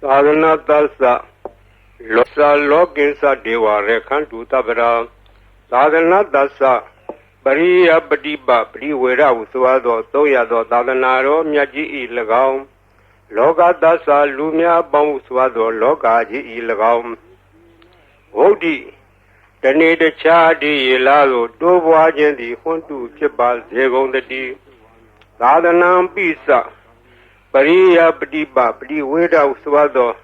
Sadhana Tassa Losa Lokinsa Deva Rekhantu Tabara Sadhana Tassa Pariya Padiba Priwera Uswado Toyado Sadhanaro Myaji Ilagam Loka Tassa Lumia Bam Uswado Loka Ji Ilagam Hodi Tani de Chadi Ilado Dowajan di Huntu Chibal Zegon the D Sadhanam Pisa Pariya Padiba Priwera Uswado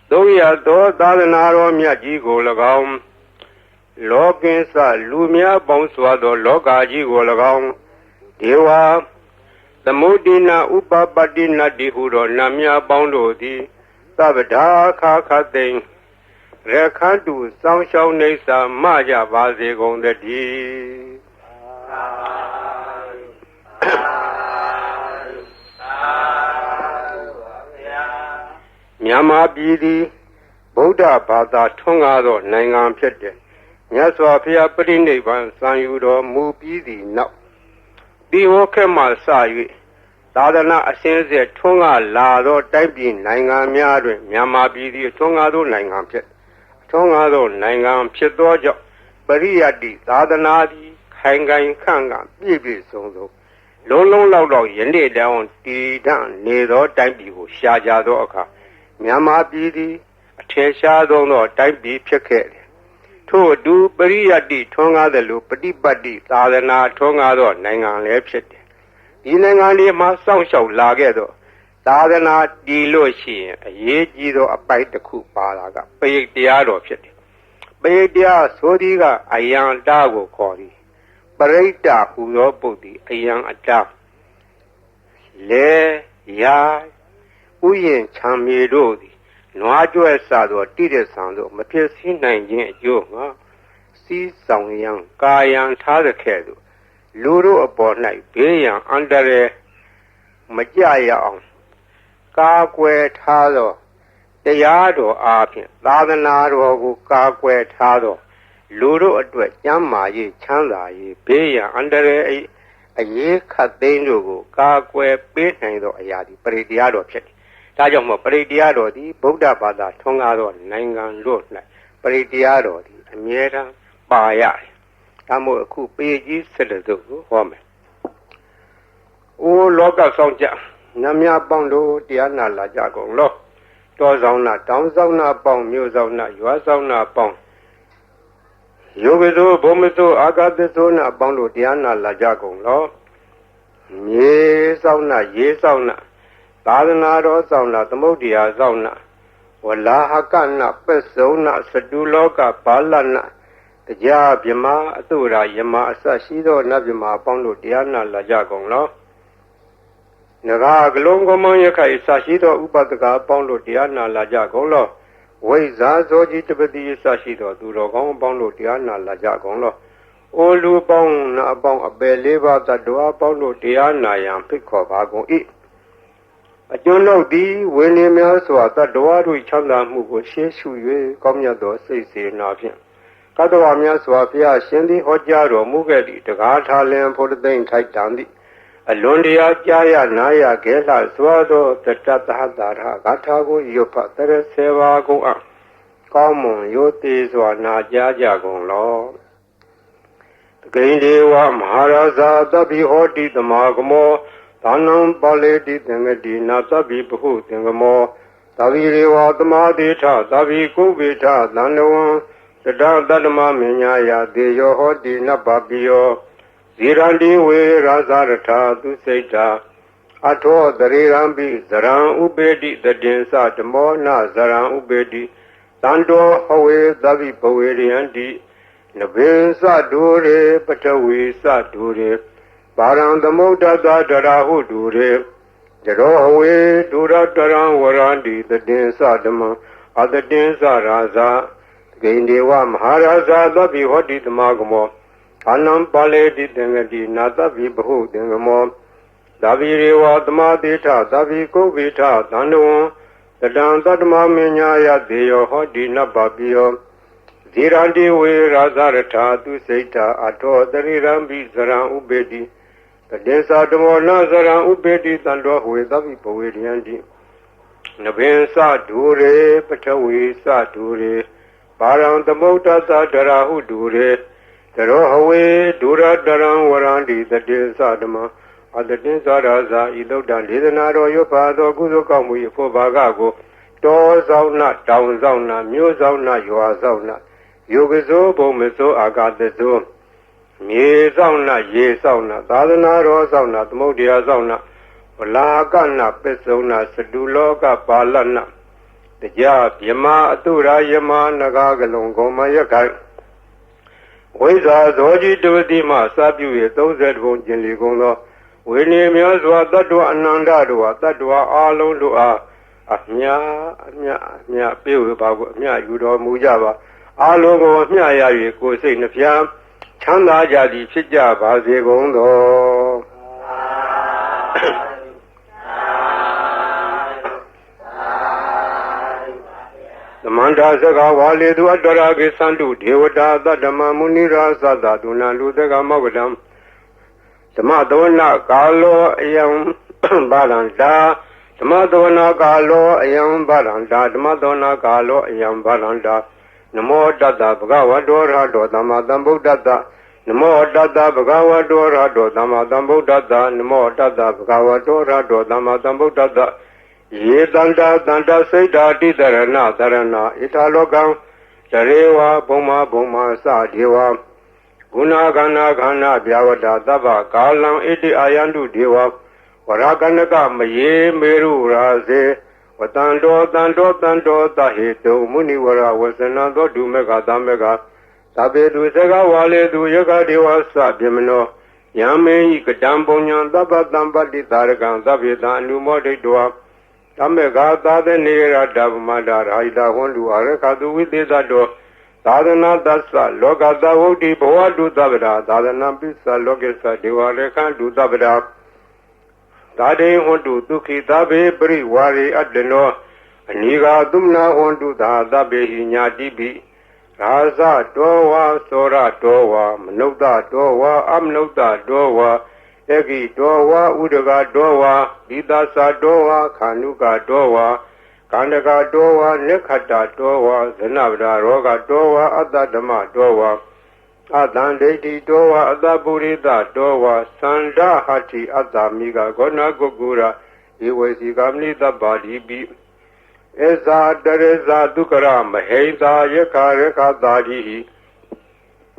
Doya do Dadanaro Myaji Golagam Lokinsa Lumia Bonswado Lokaji Golagam Deva the Mudina Upapadina Dihuro Namia Bondo di Sabada Kakating Rekhantu Samshau Nesa Maja Vaze Gonda di Nyama Bidi Buddha Bada Tongado Nangan Pete Nyaswa Pia Prindivan Sanyudo Mubidi No Biwokema Sayi Dadana Asense Tonga Lado Taipi Nangan Miadu Nyama Bidi Tongado Nangan Pete Tongado Nangan Petojo Pariadi Dadanadi Kangan Kanga Bibi Sonzo Long Lao Yende down Tidan Nedo Taipi Shajado Oka Nyama Bidi Atesha Dono Taipi Peke To do Pariadi Tonga the Lu Padipadi Sadana Tonga do Nangan Lepset Inangani Ma Song Shao Lagedo Sadana Diloshi Yejido a bite the coup Palaga Pay Diado Pet Pay Dia Sodiga Ayan Dago Kori Pareta Udo Bodi Ayan Atta Le Ya Uyen Chamidodi, Noajo Sado, Tide Sando, Matesi Nanjin Jonga, See Song Yang, Kayan Tadakedo, Luro upon night, Bayan under Majaya on Kakwe Tado, Tayado Arpin, Ladanaro, Kakwe Tado, Luro at Yama ye Chanda ye, Bayan under a ye cut dango, Kakwe, Betando Ayadi, Prediado Chet. ဒါကြောင့်မို့ပရိတရားတော်ဒီဗုဒ္ဓဘာသာထွန်းကားသောနိုင်ငံလို့၌ပရိတရားတော်ဒီအမြဲတမ်းပါရတယ်။ဒါမို့အခုပေကြီးဆက်တဲ့ကိုဟောမယ်။အိုးလောကဆောင်ကြနတ်များပေါင်းတို့တရားနာလာကြကုန်လော။တောဆောင်နာတောင်ဆောင်နာပေါင်းမြို့ဆောင်နာရွာဆောင်နာပေါင်းယောဂဇောဘုံမဇောအာဂတဇောနာပေါင်းတို့တရားနာလာကြကုန်လော။မြေဆောင်နာရေဆောင်နာSadhanaro Sauna, the Modia Sauna, Wala Hakana, Pesona, Saduloka, Palana, the Jab Yama, Atura, Yama, Sashido, Nabima, Pondo, Diana, La Jagonglo. Naga, Longo Moyaka, Sashido, Upataka, Pondo, Diana, La Jagonglo. Weza, Zoji, Tibeti, Sashido, Durogon, Pondo, Diana, La Jagonglo. Olu Bong, Nabong, a Beleva, the Dua, Pondo, Diana, Yam, Pico, Vago, eat. A Jono D. William Yaswa, the Doaru Chanda Mugo, Sheshu, Comyado, Sisi, Napian. Katoamia Swapia, Shendi, Hojaro, Mugadi, the Gata Lamb for the Dane Taitandi. A Londia, Jaya, Naya, Gela, Swado, the Tatahadara, Gatago, Yopa, the Seva go up. Common, Yotis, or Naja Gon Law. The Grindewa, Maharaza, the Bihoti, the Magamo. Tanam Paleti Tengadi Natabi Puhu Tengamo, Tavirewa Tamadita, Tavi Kubita, Nanawan, the Dadama Minyaya, Deyo Hoti Napapio, Zirandi We Razarata, Duseta, Ato, the Rirambi, Zaran Ubedi, the Densa, the Mona, Zaran Ubedi, Tando, Hawe, Davi Poweri and Di, Nabin Dure, Patawi Dure. Barang the Moda Darahu Dure, Jerowe, Dura Daran Warandi, the Densa Dama, other Densa Raza, Gaindewa Maharaza, the Bihoti the Magamo, Anam Pale di Dengadi, Nata Vibahu Dengamo, Davirewa the Madita, Daviko Vita, Tando, the Danzadma Minyaya, Deo Hoti Nababio, Zirandi We Razarata, Duseta, Ato, the Rirambi Zaran Ubedi. The Densa Demo Nazara Ubedi Tando with Davi Poediandi နဗင်္စဒူရေပထဝီစဒူရေပါရံသမုဒ္ဒသဒရာဟုဒူရေသရောဟဝေဒူရတရံဝရန္တိတတေသဓမ္မအတတိသရာဇာဤသုဒ္ဓံဒေသနာတော်ရွတ်ပါသောကုသိုလ်ကောင်းမှု၏ဖို့ဘာကကိုတောဆောင်နာတောင်ဆောင်နာမြို့ဆောင်နာရွာဆောင်နာယုဂဇောဘုံမဇောအာဂတဇောမြေဆောင်နာရေဆောင်နာသာသနာတော်ဆောင်နာသမုဒ္ဒရာဆောင်နာဝလာကနာပစ္စုံနာစတုလောကပါလနာတရားမြမအတုရာယမနဂါကလုံးကောမယခိုင်ဝိဇာဇောကြီးတဝတိမှစပြု၍30ဘုံကျင်လီကုန်သောဝိနည်းများစွာတတ္တဝအနန္တတို့ဟာတတ္တဝအာလုံးတို့အားအမြပြေဝပါကိုအမြယူတော်မူကြပါအာလုံးကိုအမြရ၍ကိုယ်စိတ်နှဖျားချမ်းသာကြသည်ဖြစ်ကြပါစေကုန်သောသမန္တာစကားဝါလေသူအတ္တရာကိသန္တုဒေဝတာသတ္တမမုနိရာသတ္တဒုဏလူတကမောကတံသမသောနာကာလောအယံဘာလန္တာသမသောနာကာလောအယံဘာလန္တာသမသောနာကာလောအယံဘာလန္တာနမောတတ္တဗုဒ္ဓဝတ္တောရဟတောသမ္မာသမ္ဗုဒ္ဓတ္တနမောတတ္တဗုဒ္ဓဝတ္တောရဟတောသမ္မာသမ္ဗုဒ္ဓတ္တနမောတတ္တဗုဒ္ဓဝတ္တောရဟတောသမ္မာသမ္ဗုဒ္ဓတ္တယေတန္တာတန္တစိတ်ဓာတိတရဏတရဏဣထာလောကံဇရေဝဘုံမာစဒေဝဂုဏခန္ဓာခန္ဓာဗျာဝတ္တသဗ္ဗကာလံဣတိအာယန္တုဒေဝဝရကနကမယေမေရုရာဇေဝတန္တောသဟေတုမုနိဝရဝဇနသောဒုမေကသမကသဗ္ဗေတုစကဝါလေတုယကဒေဝသဗြမနောယံမေဟိကတံပုညံသဗ္ဗတံပတ္တိသာရကံသဗ္ဗေတံအနုမောဒိတောသမဂါသာသနေရတဗမတာရာဟိတာဟွန်တုအရခတုဝိသေသတောသာသနာသစ္စာလောကသဝုဒ္ဓိဘဝတုသဗ္ဗရာသာသနာပိစ္ဆလောကေသဒေဝရေခန္တုသဗ္ဗရာသာဒေဟွန်တုဒုက္ခိသဗ္ဗေပရိဝါရေအတ္တနောအနိဃာသုမနာဟွန်တုသာသဗ္ဗေဟိညာတိပိရာဇတောဝါသောရတောဝါမနုဿတောဝါအမနုဿတောဝါဧကိတောဝါဥဒကတောဝါဒိသသတောဝါခာနုကတောဝါကန္တကတောဝါနိခတ္တတောဝါဇနဗဒရောဂတောဝါအတ္တဓမ္မတောဝါအတံဒိဋ္ဌိတောဝါအတ္တပုရိသတောဝါသန္ဒဟတိအတ္တမိကဂောဏကုကုရဧဝေစီကမနိတ္တပါဠိပိဧဇာတရဇာဒုက္ခရမဟိတာယခရခတာတိ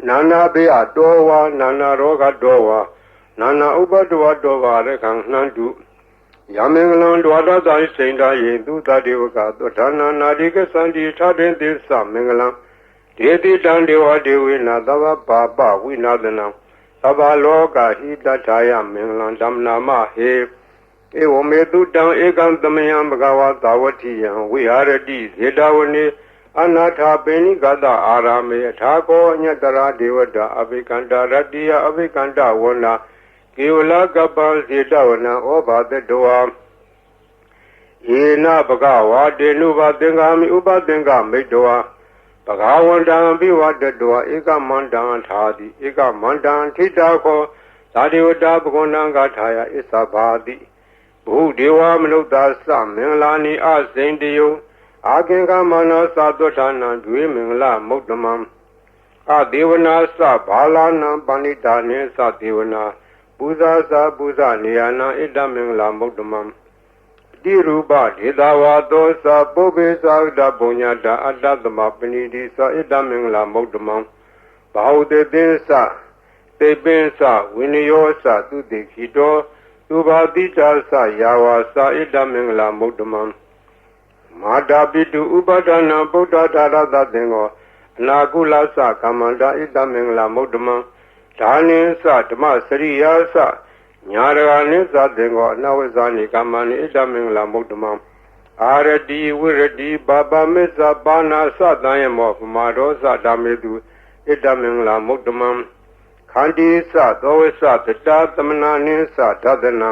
နာနာဘေအတောဝါနာနာရောဂတောဝါနာနာဥပတ္တဝတောဝါရခံနှံတုယမင်္ဂလံဒွါဒသာစိန်တာယေသူတတေဝကသောဌာနာနာတိကသန္တိထတင်သစ္စမင်္ဂလံဒေတိတံဒေဝဒေဝေနသဗ္ဗပါပဝိနာသနံသဗ္ဗလောကဟိတထာယမင်္ဂလံဓမ္မနာမဟေဧဝမေတုတံဧကံသမယံဘဂဝါသာဝတိယံဝိဟာရတိဇေတဝနေအနာထာပိဏိကတအာရမေအထာကောညတရာဒေဝတာအဘိကန္တရတ္တိယအဘိကန္တဝနာကေဝလကပ္ပံစေတဝနံဩဘာတတောယေနဘဂဝါတေနုဘသင်္ကာမိဥပသင်္ကာမိတောဘဂဝန္တံပိဝတတောဧကမန္တံထာတိဧကမန္တံထိတာခောသာဒေဝတာဘဂဝန္တံဂါထာယဣသဘာတိဘုဒေဝမနုဿသမင်္ဂလာနိအစိန်တယုအာကင်္ဂမနောသသောဌာနံဒွေမင်္ဂလမုဒ္ဓမံအဒေဝနာသဘာလနံပဏိတာနေသဒေဝနာပူဇာစာပူဇာနေယနာဣတမင်္ဂလာမုဒ္ဓမံတိရူပဒေတာဝါသောသပုပ္ပေသာဒဘုံညာတာအတ္တသမပဏိတိသဣတမင်္ဂလာမုဒ္ဓမံဘာဟုတေသင်္စတေပင်္စဝိနယောသသူတိခိတောသူဘာတိတာသယာဝါသဣတမင်္ဂလာမုဒ္ဓမံမာတာပိတုဥပဒနာဗုဒ္ဓဓာရသသင်္ဃောအနာကုလသကမ္မန္တာဣတမင်္ဂလာမုဒ္ဓမံဒါနိသဓမ္မစရိယာသညာရဂနိသသင်္ဃောအနဝိဇာနိကမ္မနိဣတမင်္ဂလာမုဒ္ဓမံအာရတိဝိရတိဘာပမစ္ဆပါဏာသတံယမောပမာရောသဓမ္မေတုဣတမင်္ဂလာမုဒ္ဓမံခန္တိသသောဝိသတတသမနာနိသဒသနံ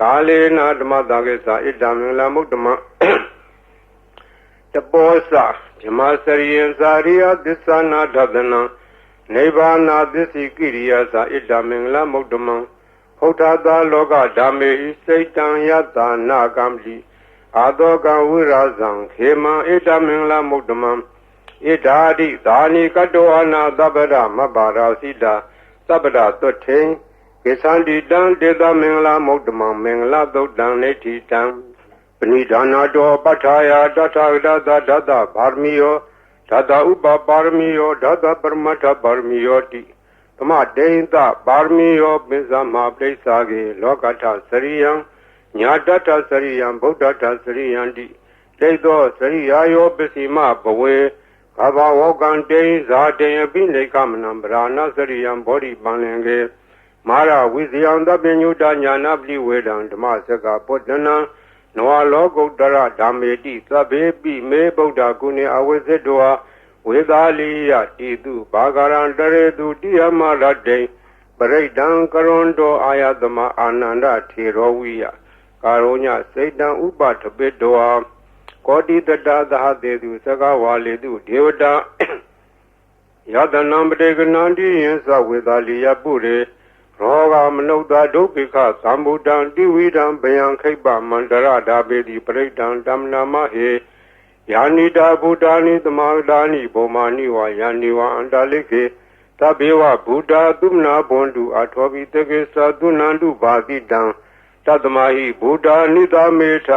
ကာလေနဓမ္မတကေသဣတမင်္ဂလာမုဒ္ဓမံတပောသဓမ္မစရိယံဇာရိယသစ္ဆနာဒသနံနိဗ္ဗာနာသစ္စိကိရိယာသဣတမင်္ဂလာမုဒ္ဓမံဟုတ်ထာသာလောကဓမ္မေဣစိတံယတနာကံပိ အာသောကံဝိရာဇံခေမံဣတမင်္ဂလမုဒ္ဓမံဣဓာတိဒါနိကတောအနာသဗ္ဗရမဘာရာစိတာသဗ္ဗရသွတ်ထေကိသန္တိတံဒေသမင်္ဂလမုဒ္ဓမံမင်္ဂလသုတ်တံနေတိတံပဏိဒါနာတောပဋ္ဌာယတထာဂတသဒတဗာရမီယောဓာတဥပပါရမီယောဓာတပရမတ္ထပါရမီယောတိသမတေယတပါရမီယောပိစ္ဆမပရိစ္ဆာကေလောကထစရိယံညာတထစရိယံဗုဒ္ဓထစရိယံတိဒိဋ္ဌောစရိယာယောပစ္စည်းမဘဝေကဘာဝကံတေဇာတေယပိနေကမနံဗရာဏစရိယံဘောဓိပန္လင်ကေမာရဝိဇယံတပညုတညာနာပတိဝေဒံဓမ္မစကပုတ္တနံနဝလောကုတ္တရဓမ္မေတိသဗ္ဗေပိမေဗုဒ္ဓကုဏေအဝိဇ္ဇတောဝေသာလိယတိတုဘာဂရံတရေတုတိယမရတေပရိဒံကရွန်တောအာယသမအာနန္ဒထေရောဝိယကာရောညစိတ်တံဥပထပိတောကောတိတတသဟတေတုသကဝါလေတုဒေဝတာယတနံပတေကနန္တိယံသဝေသာလိယပုရေရောဂမနုဿဒုက္ခိခသံဗုဒ္ဓံတိဝိဒံဘယံခိပ္ပမန္တရဓာပေတိပရိဒံဓမ္မနာမဟေယာနိတာဗုဒ္ဓာနိသမဂဒာနိဘောမာနိဝါယာနိဝါအန္တလိခေသဗ္ဗေဝဗုဒ္ဓသုမနာဘွန်တုအထောပိတကေသသုနန္တုဘာတိတံတတမဟိဗုဒ္ဓနိသမေထ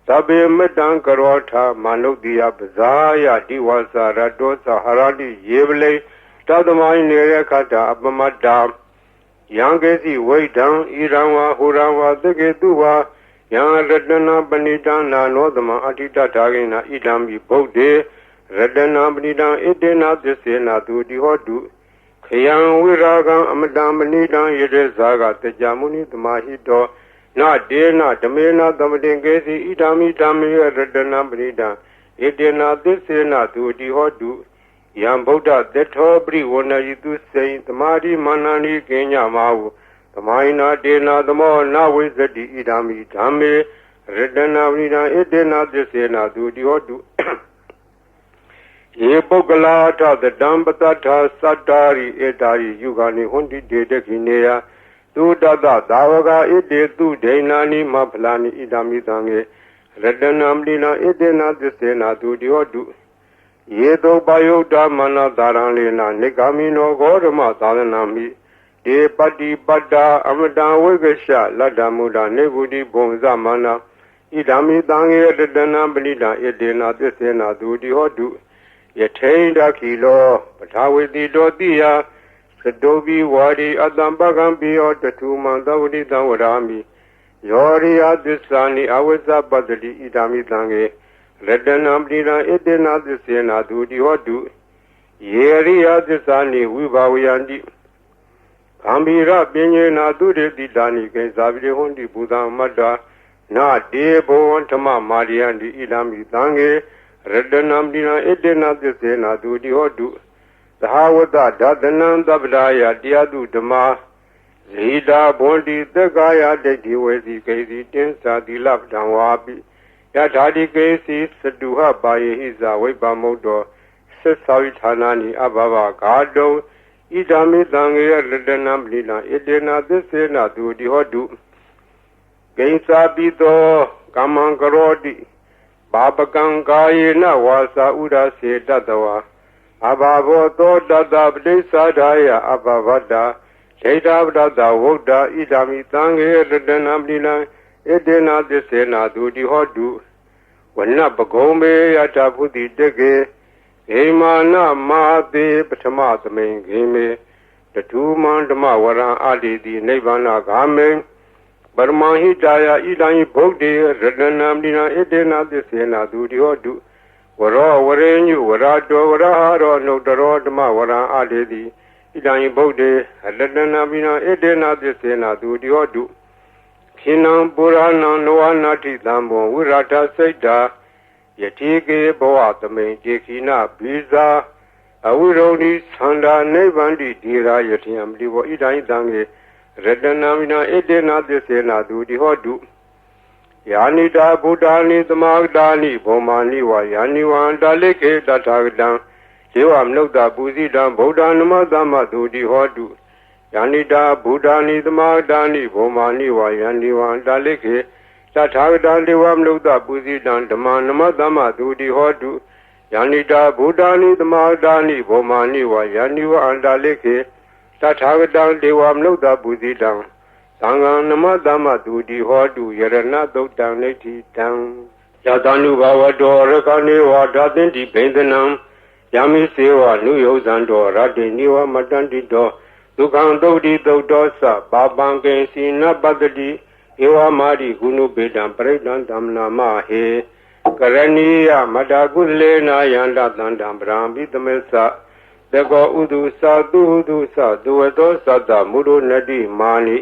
သဗ္ဗေမတံကရောထမနုဿိယပဇာယတိဝါစာရတောသဟရတိယေဝလေတတမဟိနေရခတအပမတ္တာယံကေစီဝိဒံဣရံဝါဟူရံဝါသကေတုဝါယံရတနာပဏိတံနာနောသမအဋ္ဌိတထာဂိနာဣဒံမိဗုဒ္ဓေရတနာပဏိတံဣတေနာသစ္စေနာသူတိဟောတုခယံဝိရာဂံအမတံပဏိတံယေတေဇာကတကြမုနိသမာဟိတောနာဒေနာဓမေနာသမတင်ကေစီဣဒံမိဓမ္မေရတနာပဏိတံဣတေနာသစ္စေနာသူတိဟောတုယံဗုဒ္ဓသတ္ထောပရိဝဏယိတုစိံသမာဓိမာနန္ဒီကိညမဟုသမိုင်းနာတေနာသမောနဝိဇ္ဇတိဣဒံမိဓမ္မေရတနာပဏိတံဣတေနာသစ္စေနာသူတိဟောတုယေပုဂ္ဂလာထသတံပတ္ထသတ္တာရိဧတာရိယုဂာနိဟွန်တိတေတခိနေယသုတတသာဝကဣတေသူဒိဏာနိမဖလာနိဣဒံမိသံေရတနာပဏိတံဣတေနာသစ္စေနာသူတိဟောတုယေတောပယုတ်တမနသာရံလေနနိဂာမိနောဂောဓမသာသနာမိဒေပတိပတ္တာအမတံဝိကရှလတ္တမုဒ္ဒနေဗုတိဘုံဇမနာဣဒံမိသံဃေရတနာပဏိတံဣတေနာသစ္စေနာသူတိဟောတုယထိန်တခိလောပထာဝေတိတောတိယသတောပိဝါရိအတံပကံပိယောတထုမံသဝတိတံဝရာမိယောရိယသစ္စာနိအဝိဇ္ဇပတ္တိဣဒံမိသံဃေရတနာပဏိတံဣတေနာသစ္စေနာသူတိဟောတုယေရိယသစ္စာနိဝိဘာဝယန္တိဂံဗီရပညေနာသူတေတိတာနိကေဇာပိဟွန်တိဘူဇံမတ္တာနာတေဘောဝံဓမ္မမာရိယန္တိဣဒံမိသံဃေရတနာပဏိတံဣတေနာသစ္စေနာသူတိဟောတုသဟဝတ္တဒသနံသဗ္ဗဒါယတရားသူဓမ္မာဇိတာဘွန်တိသက္ကာယဒိဋ္ဌိဝေစီကေစီတင်းစာတိလပဒံဝါပိယထာတိကေစီသတုဟပါယေဟိဇာဝိပ္ပမုတ်တောသစ္စာဝိဌာနာနိအဘဘဂါတုဣဒံမိသံဃေရတနာပဏိတံဣတေနာသစ္စေနာသူတိဟောတုဂိဉ္စာပိသောကမ္မံကရောတိဘာပကံကာယေနဝါစာဥဒစေတတဝါအဘဘောသောတတပတိစ္ဆာဒါယအဘဗတ္တာဒိဋ္ဌပတ္တဝုဒ္ဓဣဒံမိသံဃေရတနာပဏိတံဣတေနာသစ္စေနာသူတိဟောတုဝနပဂုံမေယထာဖုတိတကေဂေမာနမာတိပထမသမိန်ဂေမေတထုမန္ဓမဝရံအာတိတိနိဗ္ဗာနဂာမေပရမဟိတာယဣဒံဘုဒ္ဓေရတနာပဏိတံဣတေနာသစ္စေနာသူတိဟောတုဝရောဝရေညုဝရတောဝရဟာရောနှုတ်တရောဓမ္မဝရံအာတိတိဣဒံဘုဒ္ဓေရတနာပဏိတံဣတေနာသစ္စေနာသူတိဟောတုခိနံပုရဏံနောဝနာတိသံဘောဝိရထစိတ်တာယတိကေဘောသမိန်ကျေခိနဘိဇာအဝိရုဏိသန္တာနိဗ္ဗန္တိဒီရာယတိယံတိဘောဣဒံသံဃေရတနာမိနာဣတေနာသစ္စေနာသူတိဟောတုယာနိတာဗုဒ္ဓာနိသမဂဒာနိဘောမာနိဝါယာနိဝံတလိခေတထာဂတံဒေဝမနုဿပူဇိတံဗုဒ္ဓနမသမသူတိဟောတုယာနိတာဗုဒ္ဓာနိသမဂဒာနိဘောမာနိဝါယာနိဝံတလိခေ သထာဂတံဒေဝမနုဿပုဇိတံဓမ္မနမသမ္မသူတိဟောတုယန္တိတာဗုဒ္ဓာနိသမဟာတာနိဘောမာနိဝါယန္တိဝအန္တာလိခေသထာဂတံဒေဝမနုဿပုဇိတံသံဃံနမသမ္မသူတိဟောတုယရဏသုတ်တံနိဋ္ဌိတံယတနုဘဝတောရခဏေဝဓာတင်တိဘိန္ဒနံယမိစေဝနုယောဇံတောရတ္တိနိဝမတန္တိတောဒုက္ခံသုတ်တိသုတ်တောသဘာပံကေစီနပတ္တိဧဝမာရိဂုဏုပေတံပရိဒံဓမ္မနာမဟေကရဏီယမတကုလေနာယန္တသန္တံပရံပိသမေသသကောဥဒုသသုဟုဒုသဒုဝတောသတ္တမုဒုနတိမာနိ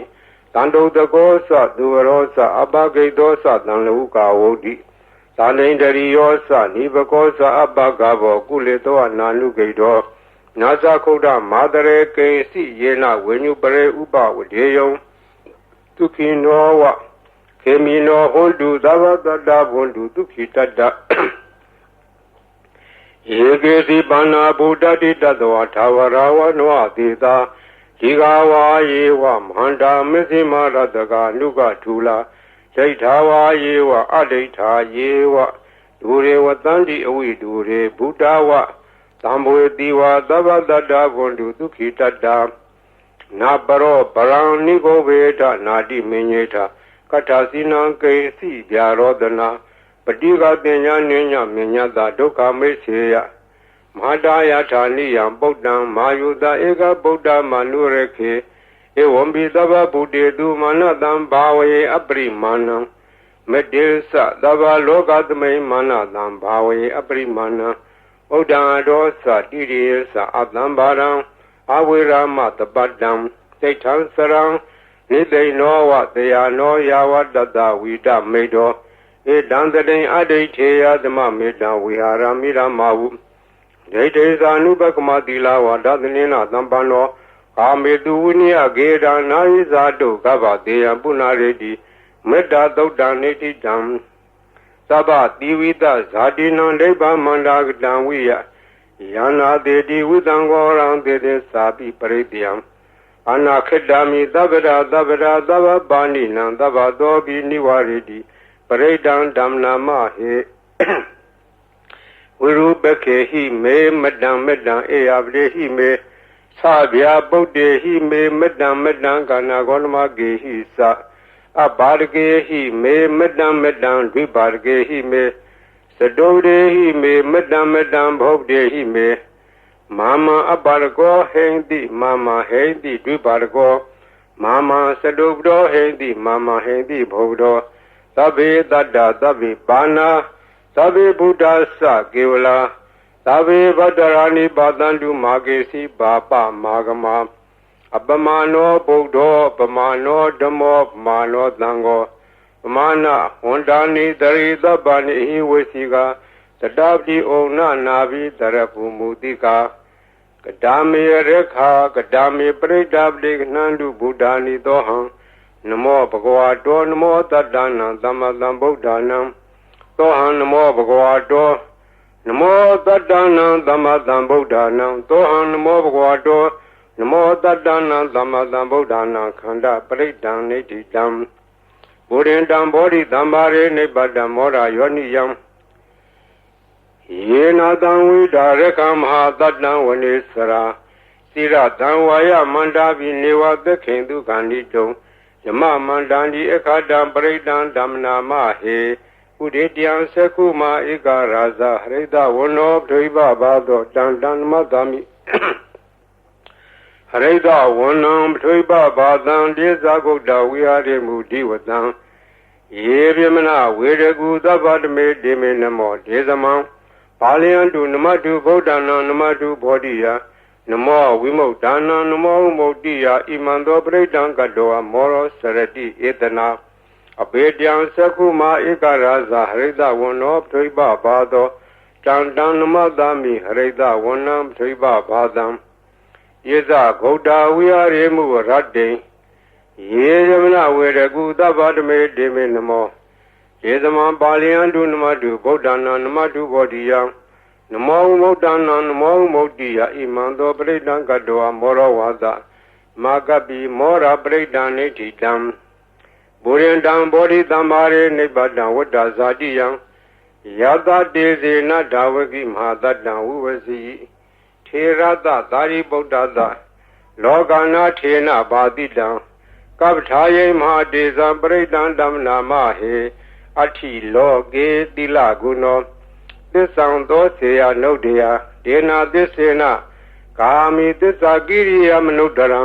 တန္တုတကောသဒုဝရောသအပဂိတောသတံလူကာဝုဒ္ဓိသာနိန္ဒရိယောသနိဘကောသအပဂဘောကုလေတောအနာနုဂိတောနာသခုဒ္ဓမာတရေကိစီယေနဝိညုပရေဥပဝဒေယံဒုခိနောဝခေမိနောဟွန်တုသဗ္ဗတတ္တဘွန်တုဒုခိတတ္တယေကေစီပန္နာဗုဒ္ဓတိတတဝထာဝရဝနောသေတာဒီဃဝါယေဝမဟန္တာမစ္စိမရတကနုကထူလာဒိဋ္ဌာဝါယေဝအဒိဋ္ဌာယေဝဒူရေဝတန္တိအဝိဒူရေဘုဒ္ဓဝသံဘဝတိဝသဗ္ဗတတ္တဘွန်တုဒုခိတတ္တနာပရောပရံနိဂောဝေထနာတိမင်းညေထကထာစီနံကေစီဗျာရောဒနာပတိကပညာဉ္ညမြညတဒုက္ခမိတ်စေယမဟာတာယထာနိယံပုဒ္ဒံမာယုတဧကဗုဒ္ဓမနုရခေဧဝံပိသဗ္ဗဗုတေတုမာနတံဘာဝေအပရိမာဏံမတေသသဗ္ဗလောကသမိမာနတံဘာဝေအပရိမာဏံဥဒ္ဒံရောသတိရိယသအတံဘာရံအဝိရမတပတ္တံသိဋ္ဌံစရံနိသိနောဝတေယနောယာဝတတဝိတမေတောဧတံတတိအဒိဋ္ဌေယဓမ္မမေတံဝိဟာရမိရမဟုဒိဋ္ဌေသာနုပကမတိလာဝဒသနိနာသံပန္နောကာမေတုဝိနိယဂေဒာနာယိဇာတုကဗ္ဗတေယပုဏ္ဏရေတိမေတ္တာသုတ်တံနိတိတံသဗ္ဗတိဝိတဇာတိနံဒိဗ္ဗမန္တာကတံဝိယယန္နာတေတိဝိတံဂောရံတေတေသာပိပရိတယံအနာခိတမိသဗ္ဗရာသဗ္ဗရာသဗ္ဗပါဏိနံသဗ္ဗသောပိနိဝရတိပရိဒံဓမ္မနာမဟေဝိရုပခေဟိမေမတံမတံအေယပတိဟိမေသဗျာပုတ္တေဟိမေမတံမတံကာနာဂောနမကေဟိသအဘာရကေဟိမေမတံမတံဒိဘာရကေဟိမေသတုရေဟိမေမတံမတံဘုဒ္ဓေဟိမေမာမအပါရကောဟိန္တိမာမဟိန္တိဒိပါရကောမာမသတုပ္တောဟိန္တိမာမဟိန္တိဘုဒ္ဓောသဗ္ဗေတတ္တသဗ္ဗေပါဏာသဗ္ဗေဘုဒ္ဓသကေဝလာသဗ္ဗေဗတ္တရာနိပါတန္တုမာကေစီပါပမာဂမအပမနောဗုဒ္ဓောပမနောဓမ္မောပမနောသံဃောပမနာဝန္တာနိတရိသဗ္ဗနိဟိဝေစီကာတတပတိဩနနာဘိတရပုမူတိကာကဒါမေရခာကဒါမေပရိဒပတိကနန္တုဗုဒ္ဓာနိသောဟံနမောဘဂဝါတောနမောတတ္တနံသမ္မာသမ္ဗုဒ္ဓနံသောဟံနမောဘဂဝါတောနမောတတ္တနံသမ္မာသမ္ဗုဒ္ဓနံသောဟံနမောဘဂဝါတောနမောတတ္တနံသမ္မာသမ္ဗုဒ္ဓနံခန္ဓာပရိဒံနိဋ္ဌိတံဘုရင်တံဘောဓိသမ္မာရေနိဗ္ဗတံမောရယောနိယံယေနတံဝိဒါရကမဟာတတ္တံဝနေစရာစိရတံဝါယမန္တာပိနေဝသခေတုခန္တိတုံယမမန္တံဒီအခါတံပရိဒံဓမ္မနာမဟေဥဒေတယံသကုမာဧကရာဇဟရိတဝနောဒိဗ္ဗဘာသောတံတံမတ္တမိဟရိတဝနံဒိဗ္ဗဘာသံဒေဇဂုတ်တဝိဟာရေမူဒီဝတံယေပြမနာဝေရကုသဗ္ဗတမေဒေမေနမောဒေသမံပါဠိယံတုနမတုဗုဒ္ဓနာနမတုဘောဓိယနမောဝိမု ddha နာနမောဝိမု ddhi ယဣမံသောပရိဒံကတောမောရောစရတိဧတနာအဘေတံသက္ခုမာဧကရာဇဟရိတဝနောပဋိပဘာသောတံတံနမတမိဟရိတဝနံပဋိပဘာသံယေဇဂုတ်တာဝိဟာရေမုရတ္တိယေယမနဝေရကုသဗ္ဗတမေဒေမေနမောယေသမံပါဠိယံတုနမတုဗုဒ္ဓနာနမတုဘောဓိယံနမောမုဒ္ဒနာနမောမုဒ္တိယဣမံသောပရိဒံကတောမောရောဝါသမာကပိမောရပရိဒံနိဋ္ဌိတံ ဘူရင်တံဘောဓိသမ္မာရေနိဗ္ဗတံဝတ္တဇာတိယံယတတေစေနဒါဝကိမဟာတတံဝုဝစီထေရတသာရိပုတ္တသလောကနာထေနဘာတိတံကပ္ပထာယေမဟာတေဇံပရိတံဓမ္မနာမဟေအထိလောကေတိလဂုဏောသစ္ဆံသောစေယနုဒ္ဒေယဒေနာသစ္စေနကာမိသစ္စာကိရိယာမနုဿရံ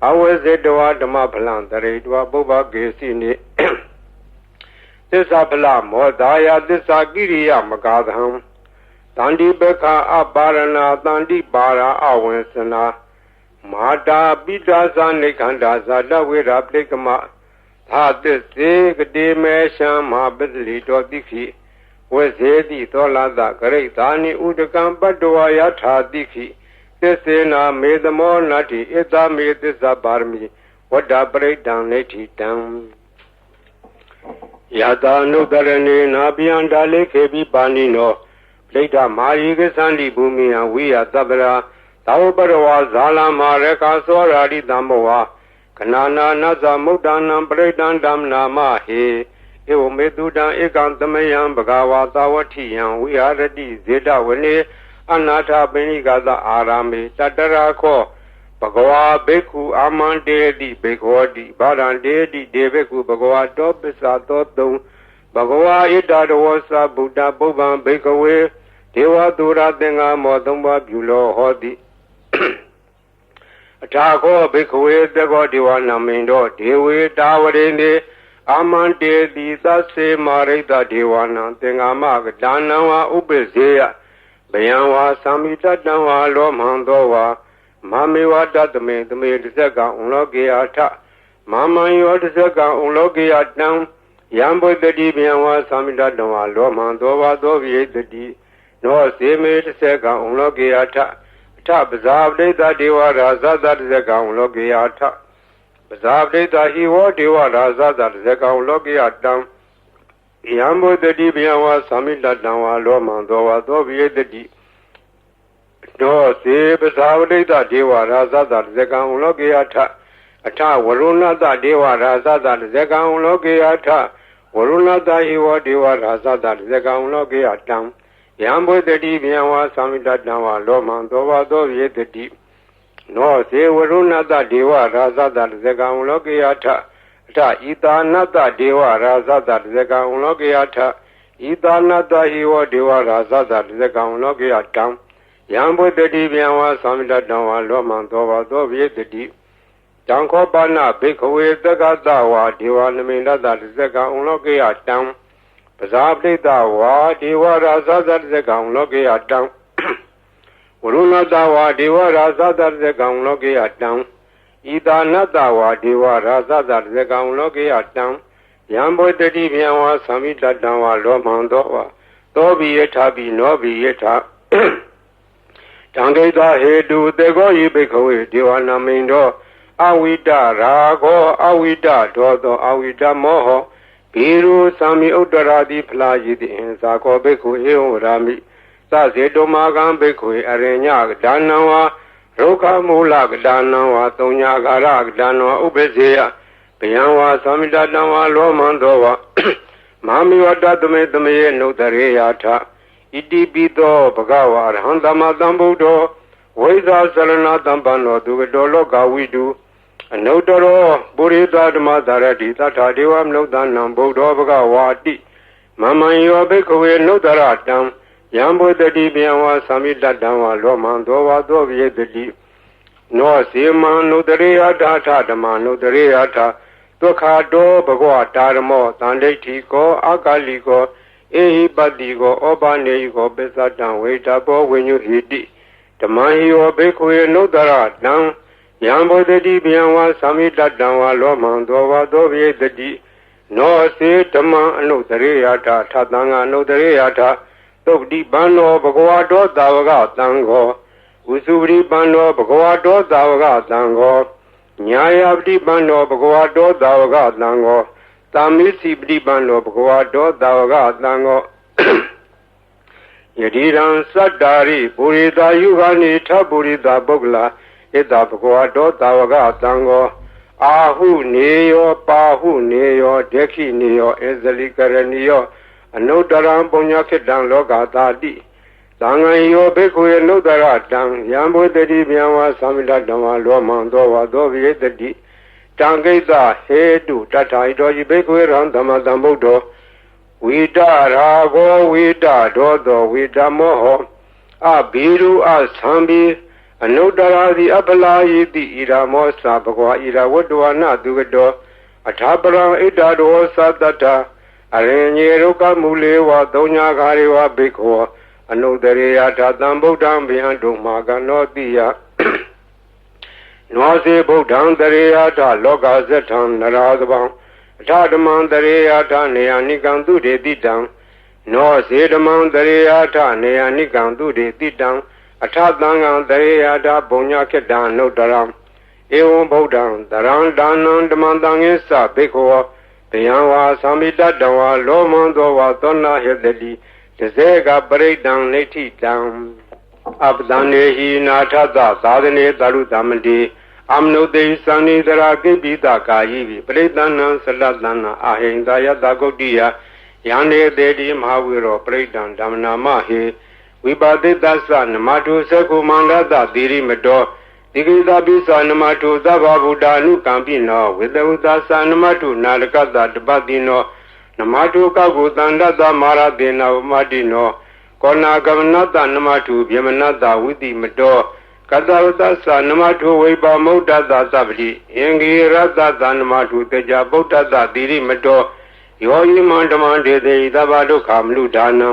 အဝေစေတဝဓမ္မဖလံတရေတဝပုဗ္ဗကေစီနိသစ္စာဖလမောဒါယသစ္စာကိရိယာမကာသံတန္တိပခအပါရဏတန္တိပါရာအဝေစနာမာတာပိတာဇာနိခန္ဓာဇာတဝေရပလိကမသာသစ္စေကတိမေရှံမဟာပစ္စလိတောတိခိဝေဇေတိသောလာသဂရိတာနိဥဒကံပတ္တဝါယထာတိခိသစ္စေနာမေသမောနတ္တိဣတမေသစ္စာပါရမီဝတ္တပရိတံနေတိတံယတာနုတရဏေနာပိယံဒါလေခေပိပါဏိနောပဋိဋ္ဌမာယိကသန္တိဘူမိယဝိယသဗ္ဗရာသာဝပရဝါဇာလမာရကသောရာတိတံဘောဝါခဏနာနသမုဒ္ဒနာပရိတံဓမ္မနာမဟေဧဝမေတုတံဧကံသမယံဘဂဝါသာဝတိယံဝိဟာရတိဇေတဝနေအနာထပိဏိကသအာရမေတတရာခောဘဂဝါဘိက္ခုအာမန္တေတိဘေခောတိဗာရန္တေတိဒေဘိက္ခုဘဂဝါတောပစ္ဆာသောတုံဘဂဝါဣတတဝသဗုဒ္ဓပုဗ္ဗံဘိက္ခဝေဒေဝသူရသင်္ဃမောသုံးပါးပြုလောဟောတိအထာခောဘိက္ခဝေသကောဒေဝနာမိန်တော်ဒေဝေတာဝရိနေအာမန္တေတိသစေမာရိတဒေဝနာသင်္ဃမကဒါနံဝဥပ္ပဇေယဘယံဝါသမိတတံဝါလောမံသောဝါမမေဝတတမေတမေတစ္ဆကံဥလောကေယထမမံယောတစ္ဆကံဥလောကေယတံယံဘုဒ္ဓတိဘယံဝါသမိတတံဝါလောမံသောဝါသောဝိတတိနောစေမေတစ္ဆကံဥလောကေယထအထပဇာပဋိသဒေဝရာဇသတစ္ဆကံဥလောကေယထပဇာပဋိသဟိဝဒေဝရာဇသတစ္ဆကံဥလောကေယတံယံဘုဒ္ဓတိဘယံဝါသမိတတံဝါလောမံသောဝါသောဝိတတိနောစေပဇာပဋိသဒေဝရာဇသတစ္ဆကံဥလောကေယထအထဝရုဏတဒေဝရာဇသတစ္ဆကံဥလောကေယထဝရုဏတဟိဝဒေဝရာဇသတစ္ဆကံဥလောကေယတံယံဘုဒ္ဓတိဘယံဝါသမိတတံဝါလောမံသောဝါသောဝိတတိနောစေဝရုဏတဒေဝရာဇသတစ္ဆကံဥလောကေယထအထဣတာနတဒေဝရာဇသတစ္ဆကံဥလောကေယထဣတာနတဟိဝဒေဝရာဇသတစ္ဆကံဥလောကေယတံယံဘုဒ္ဓတိဘယံဝါသမိတတံဝါလောမံသောဝါသောဝိတတိတံခောပါဏဘိက္ခဝေသက္ကတဝါဒေဝနမိန္ဒတတစ္ဆကံဥလောကေယတံပဇာပဋိသဝါဒေဝရာဇသတစ္ဆကံဥလောကေယတံဝရုဏတဝါဒေဝရာဇသတစ္ဆကံဥလောကေယတံဣတာနတဝါဒေဝရာဇသတစ္ဆကံဥလောကေယတံယံဘုဒ္ဓတိဘယံဝါသမိတတံဝါလောမံသောဝါသောဘိယထဘိနောဘိယထတံဂိတဟေတုတေကောယိဘိက္ခဝေဒေဝနာမိန်တော်အဝိတရာဂောအဝိတဒောသောအဝိတမောဟဘိရုသံမိဥတ္တရာတိဖလာယိတိအင်ဇာကောဘိက္ခုဧဝရာမိသဇေတုမာကံဘိက္ခုအရိညကဒါနံဝါရုခမူလကဒါနံဝါသုံးညာကာရကဒါနံဝါဥပ္ပဇေယဘယံဝါသမိတတံဝါလောမံသောဝါမမိဝတ္တသမေသမေနုတရေယထဣတိပိသောဘဂဝါရဟံသမ္မာသမ္ဗုဒ္ဓောဝိဇာစရဏတံပန္နောသူကတောလောကဝိတုအနုတ္တရောပုရိသဓမ္မသရတိသတ္ထာဒေဝမနုဿနံဗုဒ္ဓောဘဂဝါတိမမံယောဘိက္ခဝေနုတ္တရတံယံဘုဒ္ဓတိဘယံဝါသမိတတံဝါလောမံသောဝါသောဝိတတိနောစေမံနုတရေယထာထဓမ္မနုတရေယထာဒုက္ခတောဘဂဝတာရမောသန္ဒိဋ္ဌိကောအာကာလိကောဧဟိပတိကောဩပနေယကောပစ္စတံဝေတဘောဝိညုဟိတိဓမ္မဟိယောဘိက္ခဝေနုတ္တရတံယံဘုဒ္ဓတိဘယံဝါသမိတတံဝါလောမံသောဝါသောဝိတတိနောစေဓမ္မအနုတရေယထာထသံဃအနုတရေယထာသုတ်တိပန္နောဘဂဝတောသာဝကသံဃောဝုစုပတိပန္နောဘဂဝတောသာဝကသံဃောညာယပတိပန္နောဘဂဝတောသာဝကသံဃောသာမိစီပတိပန္နောဘဂဝတောသာဝကသံဃောယတိရံသတ္တာရိပုရိသယုဂာနိထပုရိသပုဂ္ဂလာဣတဘဂဝတောသာဝကသံဃော အာဟုနေယောပါဟုနေယောဒက္ခိနေယောအဇလိကရဏီယောအနုတ္တရံပုညခိတံလောကသာတိသံဃံယောဘိက္ခုယေနုတ္တရတံယံဘုတတိဗျံဝါသမိတတံဝါလောမံသောဝါသောဝိတတိတံကိစ္စဟေတုတထာဣတောယိဘိက္ခုယေရံသမတံဗုဒ္ဓောဝိတရာဂောဝိတဒောသောဝိတမောဟောအဘိရုအသံဘိအနုတ္တရာတိအပလာယိတိဣရာမောသဘဂဝါဣရာဝတ္တဝနာသူကတောအထာပရံဣတရောသတ္တအရင်ညေရုကမူလေဝသုံးညာခါရေဝဘိက္ခောအနုတ္တရေယထာတံဗုဒ္ဓံဗျံဒုမာကနောတိယနောစေဗုဒ္ဓံတရေယထာလောကဇထံနရာသဗံအထာဓမ္မံတရေယထာနေယနိကံသူတေတိတံနောစေဓမ္မံတရေယထာနေယနိကံသူတေတိတံအထသံဃံတရေယထာဘုံညာခေတ္တနုတ္တရံဧဝံဗုဒ္ဓံတရံဒါနံဓမ္မံတံငေသဘိက္ခောဘယံဝါသမိတတဝါလောမံသောဝါသောနာဟေတတိတဇေကပရိဒံနေတိတံအပဒံနေဟိနာထသသာသနေတရုတမတိအမနုတေသန္နိတရာကိပိတကာယိပိပရိဒံနံသလတနာအာဟိန္ဒယတဂုတ်တိယယန္နေတေတိမဟာဝိရောပရိဒံဓမ္မနာမဟေဝိပါတိတသနမတုသကုမန္တတသီရိမတောဒီကိသပိသနမတုသဗ္ဗဗုဒ္ဓ ानु ကံပိနောဝေတဝုသသနမတုနာလကတတပတိနောနမတုကောက်ကိုတန္တတမာရတေနဝမတိနောကောနာကမနတနမတုဗျမနတဝိတိမတောကတဝတသနမတုဝိပါမௌတတသဗ္ဗတိအင်္ဂိရတသနမတုတေကြဗုဒ္ဓတသီရိမတောယောယိမန္တမံဒေတေသဗ္ဗဒုက္ခမနုဒါနံ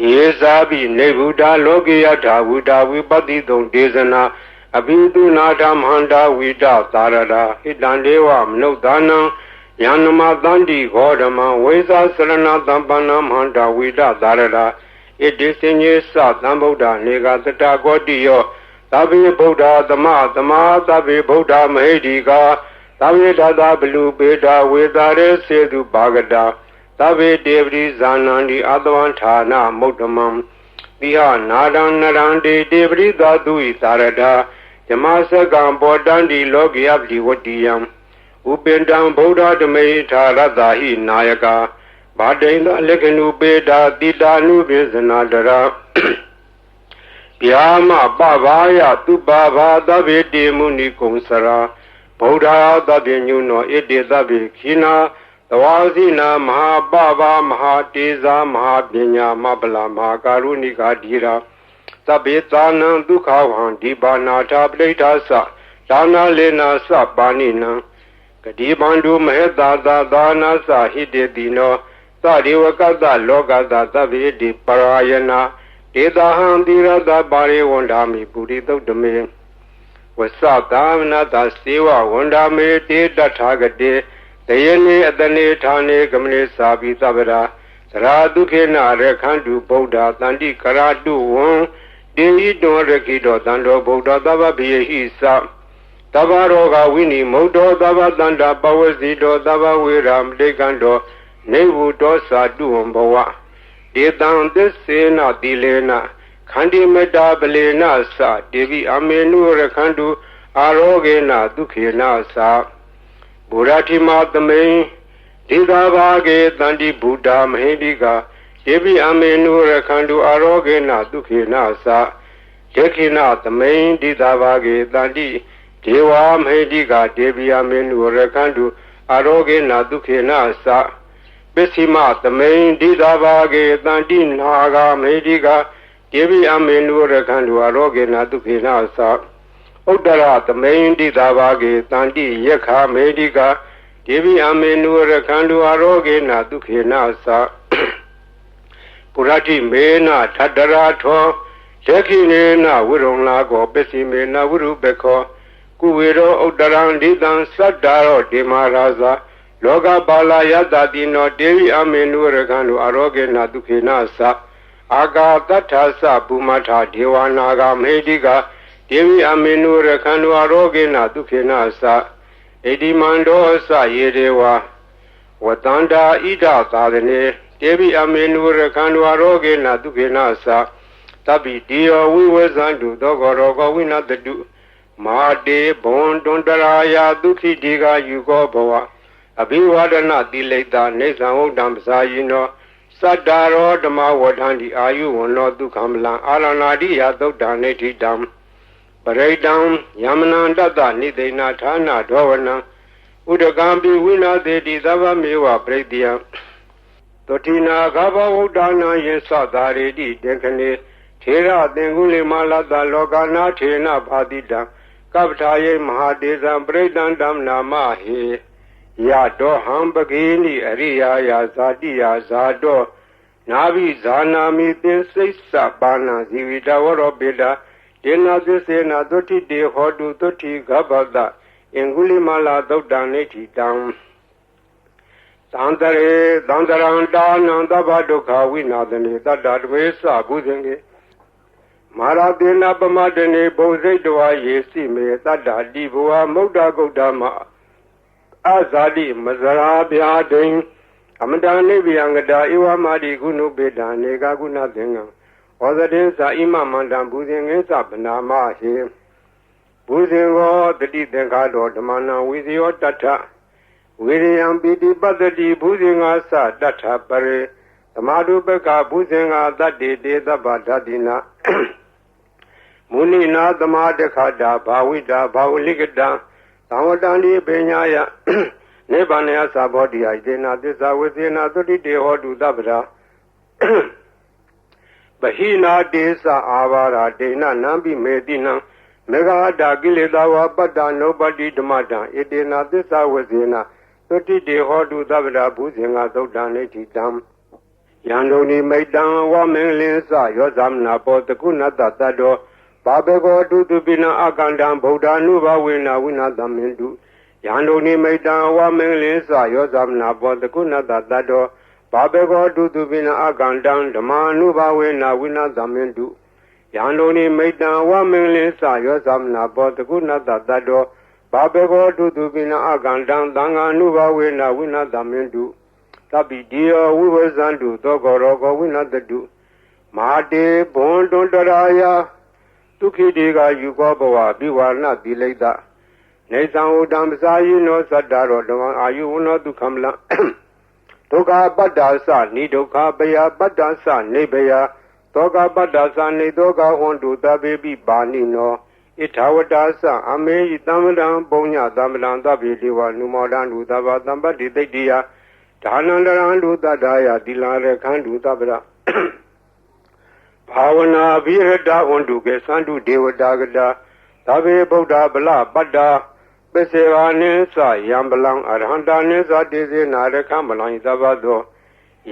ယေဇာပိနေဗုဒ္ဓလောကေယထာဝုဒဝိပတိတုံဒေသနာအဘိတုနာဓမ္မန္တာဝိတသာရတာဟိတံဒေဝမနုဿာနံယန္နမတန္တိဂောဓမံဝိဇာစရဏသံပန္နမန္တာဝိတသာရတာဣတိစဉ္ညေသသံဗုဒ္ဓနေကသတ္တကောတိယောသဗ္ဗေဗုဒ္ဓသမသမာသဗ္ဗေဗုဒ္ဓမဟိတိကာသဗ္ဗေဒါသဘလူပေတာဝေတာရေစေတုဘာဂတာသဗ္ဗေတေပရိဇာနန္တိအတဝံဌာနမုဒ္ဓမံတိဟနာဒံနရန္တိတေပရိသာတုဣသာရတာဓမ္မစကံပောတန္တိလောကိယပတိဝတ္တိယံဥပင်တံဗုဒ္ဓဓမေထာရတ္တဟိနာယကာဘာတိန်လက္ခဏုပေတာတိတာနုပိစနာတရာဗျာမပဘာယသူပါဘာသဗ္ဗေတေမုနိကုံစရာဗုဒ္ဓသဗ္ဗညုနောဣတိသဗ္ဗေခိနာသဝါစီနာမဟာပဗာမဟာတေဇာမဟာပညာမပလာမဟာကာရုဏိကာဓိရာသဗ္ဗေသာနံဒုက္ခဝံဒီပါနာထာပဋိဋ္ဌာသဒါနာလေနာသပါဏိနံဂတိဘန္တုမဟေတာသာဒါနာသဟိတေတိနောသဒေဝကတလောကတသဗ္ဗေတိပရာယနာဒေတာဟံတိရတပါရိဝန္ဒာမိပုရိသုတ်တမေဝသသာမနတစေဝဝန္ဒာမေတေတထာဂတေတယနေအတနေဌာနေကမနေသာပိသဗ္ဗရာသရာဒုခေနရခန္တုဗုဒ္ဓတန္တိကရာတုဝံတေဟိတောရခိတောတန္တောဗုဒ္ဓသဗ္ဗဗေဟိသတဗ္ဗရောဂဝိနိမုတ်တောသဗ္ဗတန္တာပဝစီတောသဗ္ဗဝေရမတေကံတောနေဝုတောသာတုဝံဘဝဒေတံသစ္စေနတိလေနခန္တိမတ္တာပလေနသဒေဝိအမေနုရခန္တုအာရောဂေနဒုခေနသဗုဒ္ဓတိမသမိန်ဒေသာဘာဂေတန္တိဗုဒ္ဓမဟိတိကာယေပိအမေနုရခန္တုအာရောဂေနဒုခေနသဒေခိနသမိန်ဒေသာဘာဂေတန္တိဒေဝမဟိတိကာဒေပိအမေနုရခန္တုအာရောဂေနဒုခေနသပစ္စည်းမသမိန်ဒေသာဘာဂေတန္တိနာဂာမဟိတိကာဒေပိအမေနုရခန္တုအာရောဂေနဒုခေနသဥတ္တရသမိန်တိသာဘာဂေတန္တိယက္ခမေတိကာဒေဝိအမေနုရခန္တုအာရောဂေနဒုခေနသပုရတိမေနထတရာထောဒက္ခိနေနဝိရုံလာကောပစ္စည်းမေနဝိရုပခောကုဝေရောဥတ္တရံဒိတံသတ္တာရောဒေမရာဇာလောကပါလာယတတိနောဒေဝိအမေနုရခန္တုအာရောဂေနဒုခေနသအာဂါတထသပုမထာဒေဝနာဂမေတိကာဒေဝိအမေနုရခန္တုအာရောဂေနဒုခေနသဣတိမန္တောသယေဒေဝဝတန္တာဣဒသာသနေဒေဝိအမေနုရခန္တုအာရောဂေနဒုခေနသတပိတိယောဝိဝေဇန္တုသောဂောရောဂဝိနတတု မာတေဘွန်တွန်တရာယာဒုခိတိကယူကောဘဝအဘိဝဒနာတိလိတာနေသံဟုတ်တံပစာယိနောစတ္တရောဓမ္မဝဋ္ဌံဒီအာယုဝနောဒုက္ခမလံအာရဏာတိယသုတ်တံနေထိတံပရိတံယမနံတတ္တနိသိဏဌာနဒောဝနံဥဒကံပိဝိနာသေတိသဗ္ဗမေဝပရိတယံသောတိနာဂဘဝုဒ္ဒနာယေသသာရေတိတေခနေထေရသင်္ကုလိမလတ္တလောကနာထေနဘာတိတံကပ္ပထာယေမဟာတေဇံပရိတံဓမ္မနာမဟေယတောဟံပကေနိအရိယာယာဇာတိယာဇာတောနာဘိဇာနာမိသင်္စိစ္ဆပါဏဇီဝိတဝရောပိတာဒေနာသစ္စေနာသုတိတေဟောတုသုတိဂဗ္ဗတအင်္ဂုလိမလာသုတ်တံနေတိတံသံတရေသံတရံတာနံသဗ္ဗဒုက္ခဝိနာသနေတတ္တတမေသဘုဇင်ကေမာရတေနပမတနေဘုံစိတ်တဝါယေစီမေတတ္တတိဘဝမုဒ္ဒဂုတ်တမအဇာတိမဇရာဗျာဒိံအမတန်နိဗ္ဗယံကတာဧဝမာတိကုဏုပေတံနေကကုဏသင်္ကံဩဇတိသာဣမမန္တံဘုဇင်ငင်းသဗနာမဟေဘုဇင်ဝတတိသင်္ခါတော်ဓမ္မနံဝိဇယောတထဝိရိယံပိတိပတ္တိဘုဇင်ငါသတထပရေသမာဓုပကဘုဇင်ငါတတ္တိတေသဗ္ဗဓာတိနာမုနိနာသမာတခတာဘာဝိတာဘာဝလိကတံသံဝတံဒီပညာယနိဗ္ဗာန်ယသဘောတိယဒေနာသစ္စာဝေသေနာသုတိတေဟောတုသဗ္ဗရာပဟိနာတေသအာဘာရာဒေနနံပိမေတိနံမေဃာတာကိလေသာဝပတ္တနောပတိဓမ္မတံဧတေနာသစ္စာဝေသေနာသုတိတေဟောတုသဗ္ဗရာဘုဇင်္ဂသုတ်တံနေတိတံယံဒုန်ိမိတံဝမင်္ဂလင်းစယောသမနာပောတကုဏတတတ္တောဘာဘေကောတုတုပိနအကန္တံဗုဒ္ဓ ानु ဘဝေနဝိနာသမင်တုယံဒုန်ိမိတံဝမင်္ဂလင်းစယောသမနာပောတကုဏတတတ္တောဘာဘေကောတုတုပိနအကန္တံဓမ္မာနုဘဝေနဝိနာသမင်တုယံဒုန်ိမိတံဝမင်္ဂလင်းစယောသမနာပောတကုဏတတတ္တောဘာဘေကောတုတုပိနအကန္တံသံဃာနုဘဝေနဝိနာသမင်တုသဗ္ဗိတိယောဝိဝဇန္တုသောကောရောကောဝိနတတုမာတေဘွန်တွန်တရာယာဒုခိတေကယူကောဘဝပိဝါဏတိလိတနေသံဥဒံပစာယိနောသတ္တရောဓမ္မအာယုဝနောဒုက္ခမလံဒုက္ခပတ္တာသနိဒုက္ခပယပတ္တာသနိဘယသောကပတ္တာသနိသောကဟွန်တုသဗ္ဗေပိပါဏိနောဣထာဝတ္တာသအမေယတမ္မတံပုံညတမ္မတံသဗ္ဗေတိဝနုမောဒံလူသဗ္ဗသံပတ္တိတိတ္တိယဒါနန္တရံလူတတ္တာယတိလာရခန္တုသဗ္ဗရဘာဝနာဘိရတဝန္တုကေသန္တုဒေဝတာကတာသဗ္ဗေဗုဒ္ဓဗလပတ္တာပစ္စေဝါနိသယံပလံအရဟန္တာနိသတေစေနာရခမလံသဗ္ဗသော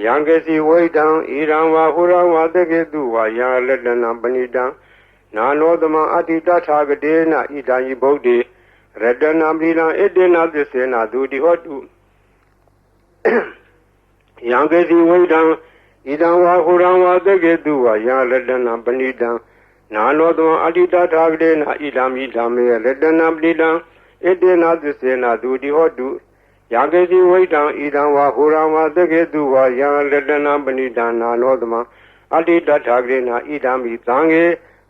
ယံကေစီဝိတံဣရံဝါဟုရံဝါတကေတုဝါယံလတနံပဏိတံနာနောသမံအတ္တိတထာဂတေနဣဒံယိဗုဒ္ဓေရတနာပရိလံဣတေနသစ္စေနာသူတိဟောတုယံကေစီဝိတံဣဒံဝါဟုရံဝါတကေတုဝါယံလတနံပဏိတံနာနောသမံအတ္တိတထာဂတေနဣဒံမိဓမ္မေရတနာပရိလံဣတေနသစ္စေနာသူတိဟောတုယံကေစီဝိတံဣဒံဝါဟုရံဝါတကေတုဝါယံလတနာပဏိတံနာနောသမံအတ္တိတထာဂတေနဣဒံမိသံဃေ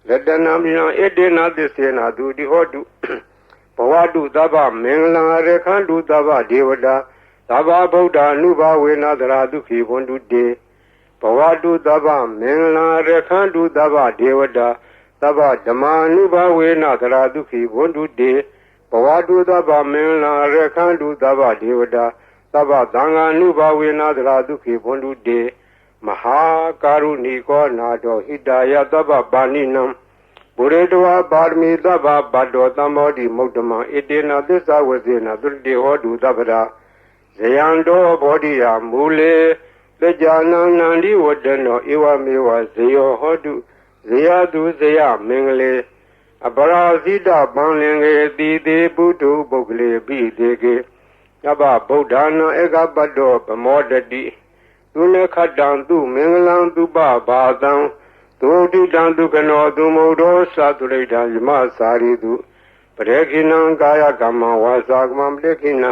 ရတနာပရိလံဣတေနသစ္စေနာသူတိဟောတုဘဝတုသဗ္ဗမင်္ဂလံရခန္တုသဗ္ဗဒေဝတာသဗ္ဗဗုဒ္ဓ ानु ဘဝေနသရာဒုခိဝန္တုတေဘဝတုသဗ္ဗမင်္ဂလံရခန္တုသဗ္ဗဒေဝတာသဗ္ဗဓမ္မာနုဘဝေနသရာဒုခိဝန္တုတေဘဝတုသဗ္ဗမင်္ဂလံရခန္တုသဗ္ဗဒေဝတာသဗ္ဗသံဃာနုဘဝေနသရာဒုခိဝန္တုတေမဟာကာရုဏီကောနာတောဟိတယသဗ္ဗပါဏိနံဘုရေတဝါပါရမီသဗ္ဗဘတ်တောသမောတိမုဒ္ဓမံဣတေနသစ္စာဝဇေနသုတိဟောတုသဗ္ဗရာဇယံတောဘောဓိယမူလေသကြနံနန္ဒီဝတ္တနောဧဝမေဝဇယောဟောတုဇယတုဇယမင်္ဂလေအပရာဇိတပံလင်္ကေတိတေပုထုပုဂ္ဂလေပိတေကေယဘဗုဒ္ဓနာဧကပတ္တောပမောတတိသူနေခတံသူမင်္ဂလံသူပဘာတံသူတိတံဒုက္ခနောသူမုဒ္ဒောသတုရိတံယမစာရိတုပရေခိနံကာယကမ္မဝါစာကမ္မပရေခိနံ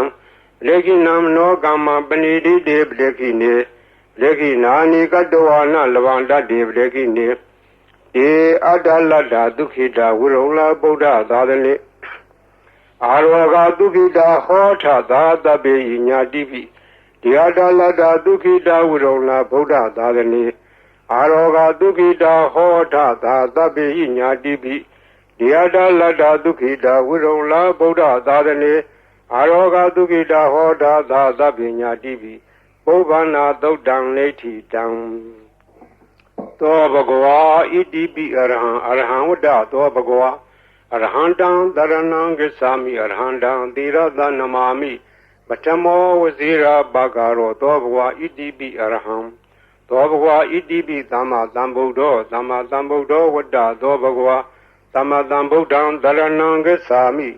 လေခိနံနောကမ္မပဏိတိတေပရေခိနေလေခိနာနိကတဝါနလဗန္တတေပရေခိနေဧအတ္တလတ္တဒုက္ခိတဝိရုံလဗုဒ္ဓသာသလေ အာရောဂဒုက္ခိတာဟောထသာတပေညာတိပိဒီယတာလတ္တဒုက္ခိတာဝိရုံလာဗုဒ္ဓသာသနေအာရောဂဒုက္ခိတာဟောထသာတပေညာတိပိဒီယတာလတ္တဒုက္ခိတာဝိရုံလာဗုဒ္ဓသာသနေအာရောဂဒုက္ခိတာဟောထသာတပေညာတိပိပုဗ္ဗနာသုတ်တံနေတိတံသောဘဂဝါဣတိပိအရဟံအရဟံဝတ္တသောဘဂဝါအရဟံတံသရဏံဂစ္ဆာမိအရဟံတံသီရသနမာမိပထမောဝဇိရာဘဂရောသောဘဂဝါဣတိပိအရဟံသောဘဂဝါဣတိပိသမ္မာသမ္ဗုဒ္ဓောသမ္မာသမ္ဗုဒ္ဓောဝတ္တသောဘဂဝါသမ္မာသမ္ဗုဒ္ဓံသရဏံဂစ္ဆာမိ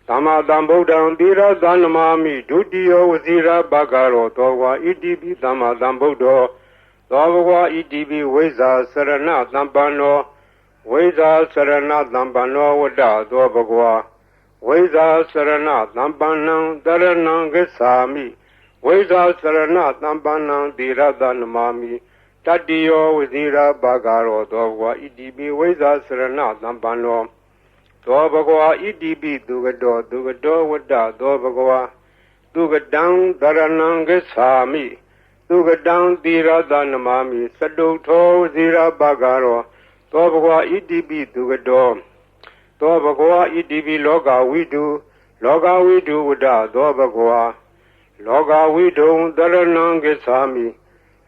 သမ္မာသမ္ဗုဒ္ဓံသီရသနမာမိဒုတိယဝဇိရာဘဂရောသောဘဂဝါဣတိပိသမ္မာသမ္ဗုဒ္ဓောသောဘဂဝါဣတိပိဝိဇ္ဇာစရဏသမ္ပန္နောဝိဇ္ဇာစရဏသမ္ပန္နောဝတ္တသောဘဂဝါဝိဇ္ဇာစရဏသမ္ပန္နံတရဏံဂစ္ဆာမိဝိဇ္ဇာစရဏသမ္ပန္နံသီရသနမာမိတတ္တိယောဝဇိရာဘဂရောသောဘဂဝါဣတိပိဝိဇ္ဇာစရဏသမ္ပန္နောသောဘဂဝါဣတိပိသူကတောဝတ္တသောဘဂဝါသူကတံတရဏံဂစ္ဆာမိသူကတံသီရသနမာမိသတုထောဝဇိရာဘဂရောသောဘဂဝါဣတိပိသူကတောသောဘဂဝါဣတိပိလောကဝိတုဝတ္တသောဘဂဝါလောကဝိတုံတရဏံဂစ္ဆာမိ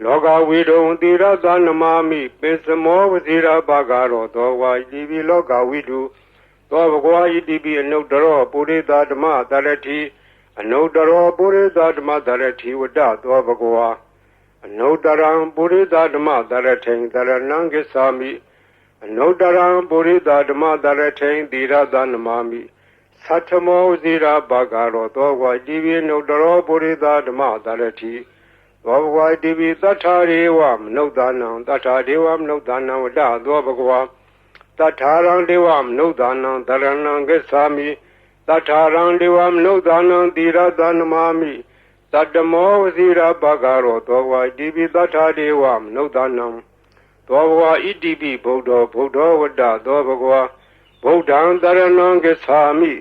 လောကဝိတုံသီရသနမာမိပိစမောဝဇိရာဘဂရောသောဘဂဝါဣတိပိလောကဝိတုသောဘဂဝါဣတိပိအနုတ္တရောပုရိသဓမ္မတရတိအနုတ္တရောပုရိသဓမ္မတရတိဝတ္တသောဘဂဝါအနုတ္တရံပုရိသဓမ္မတရထိံတရဏံဂစ္ဆာမိအနုတ္တရံပုရိသဓမ္မတရထိံသီရသနမာမိသတ္ထမောဇိရာဘဂရောသောဘဂဝါဣတိပိအနုတ္တရောပုရိသဓမ္မတရတိသောဘဂဝါဣတိပိသတ္ထာရေဝမနုဿာနံသတ္ထာဒေဝမနုဿာနံဝတ္တသောဘဂဝါသတ္ထာရံဒေဝမနုဿာနံတရဏံဂစ္ဆာမိသတ္ထာရံဒေဝမနုဿာနံသီရသနမာမိသတ္တမောဝဇိရာဘဂရောသောဘဂဝါဣတိပိသတ္ထာဒေဝမနုဿာနံသောဘဂဝါဣတိပိဗုဒ္ဓောဝတ္တသောဘဂဝါဗုဒ္ဓံတရဏံဂစ္ဆာမိ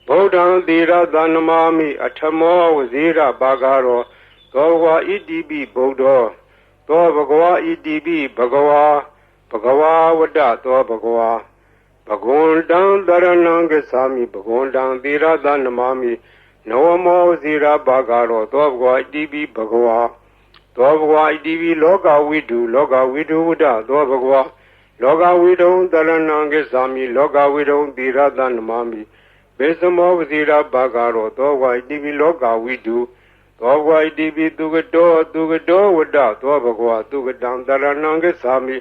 ဗုဒ္ဓံသီရသနမာမိအထမောဝဇိရာဘဂရောသောဘဂဝါဣတိပိဗုဒ္ဓောသောဘဂဝါဣတိပိဘဂဝါဝတ္တသောဘဂဝါဘဂဝန္တံတရဏံဂစ္ဆာမိဘဂဝန္တံသီရသနမာမိနဝမောဝဇိရာဘဂရောသောဘဂဝါဣတိပိဘဂဝါသောဘဂဝါဣတိပိလောကဝိတုဝတ္တသောဘဂဝါလောကဝိတုံတရဏံဂစ္ဆာမိလောကဝိတုံသီရသနမာမိဘေသမောဝဇိရာဘဂရောသောဘဂဝါဣတိပိလောကဝိတုသောဘဂဝါဣတိပိသူကတောဝတ္တသောဘဂဝါသူကတံတရဏံဂစ္ဆာမိ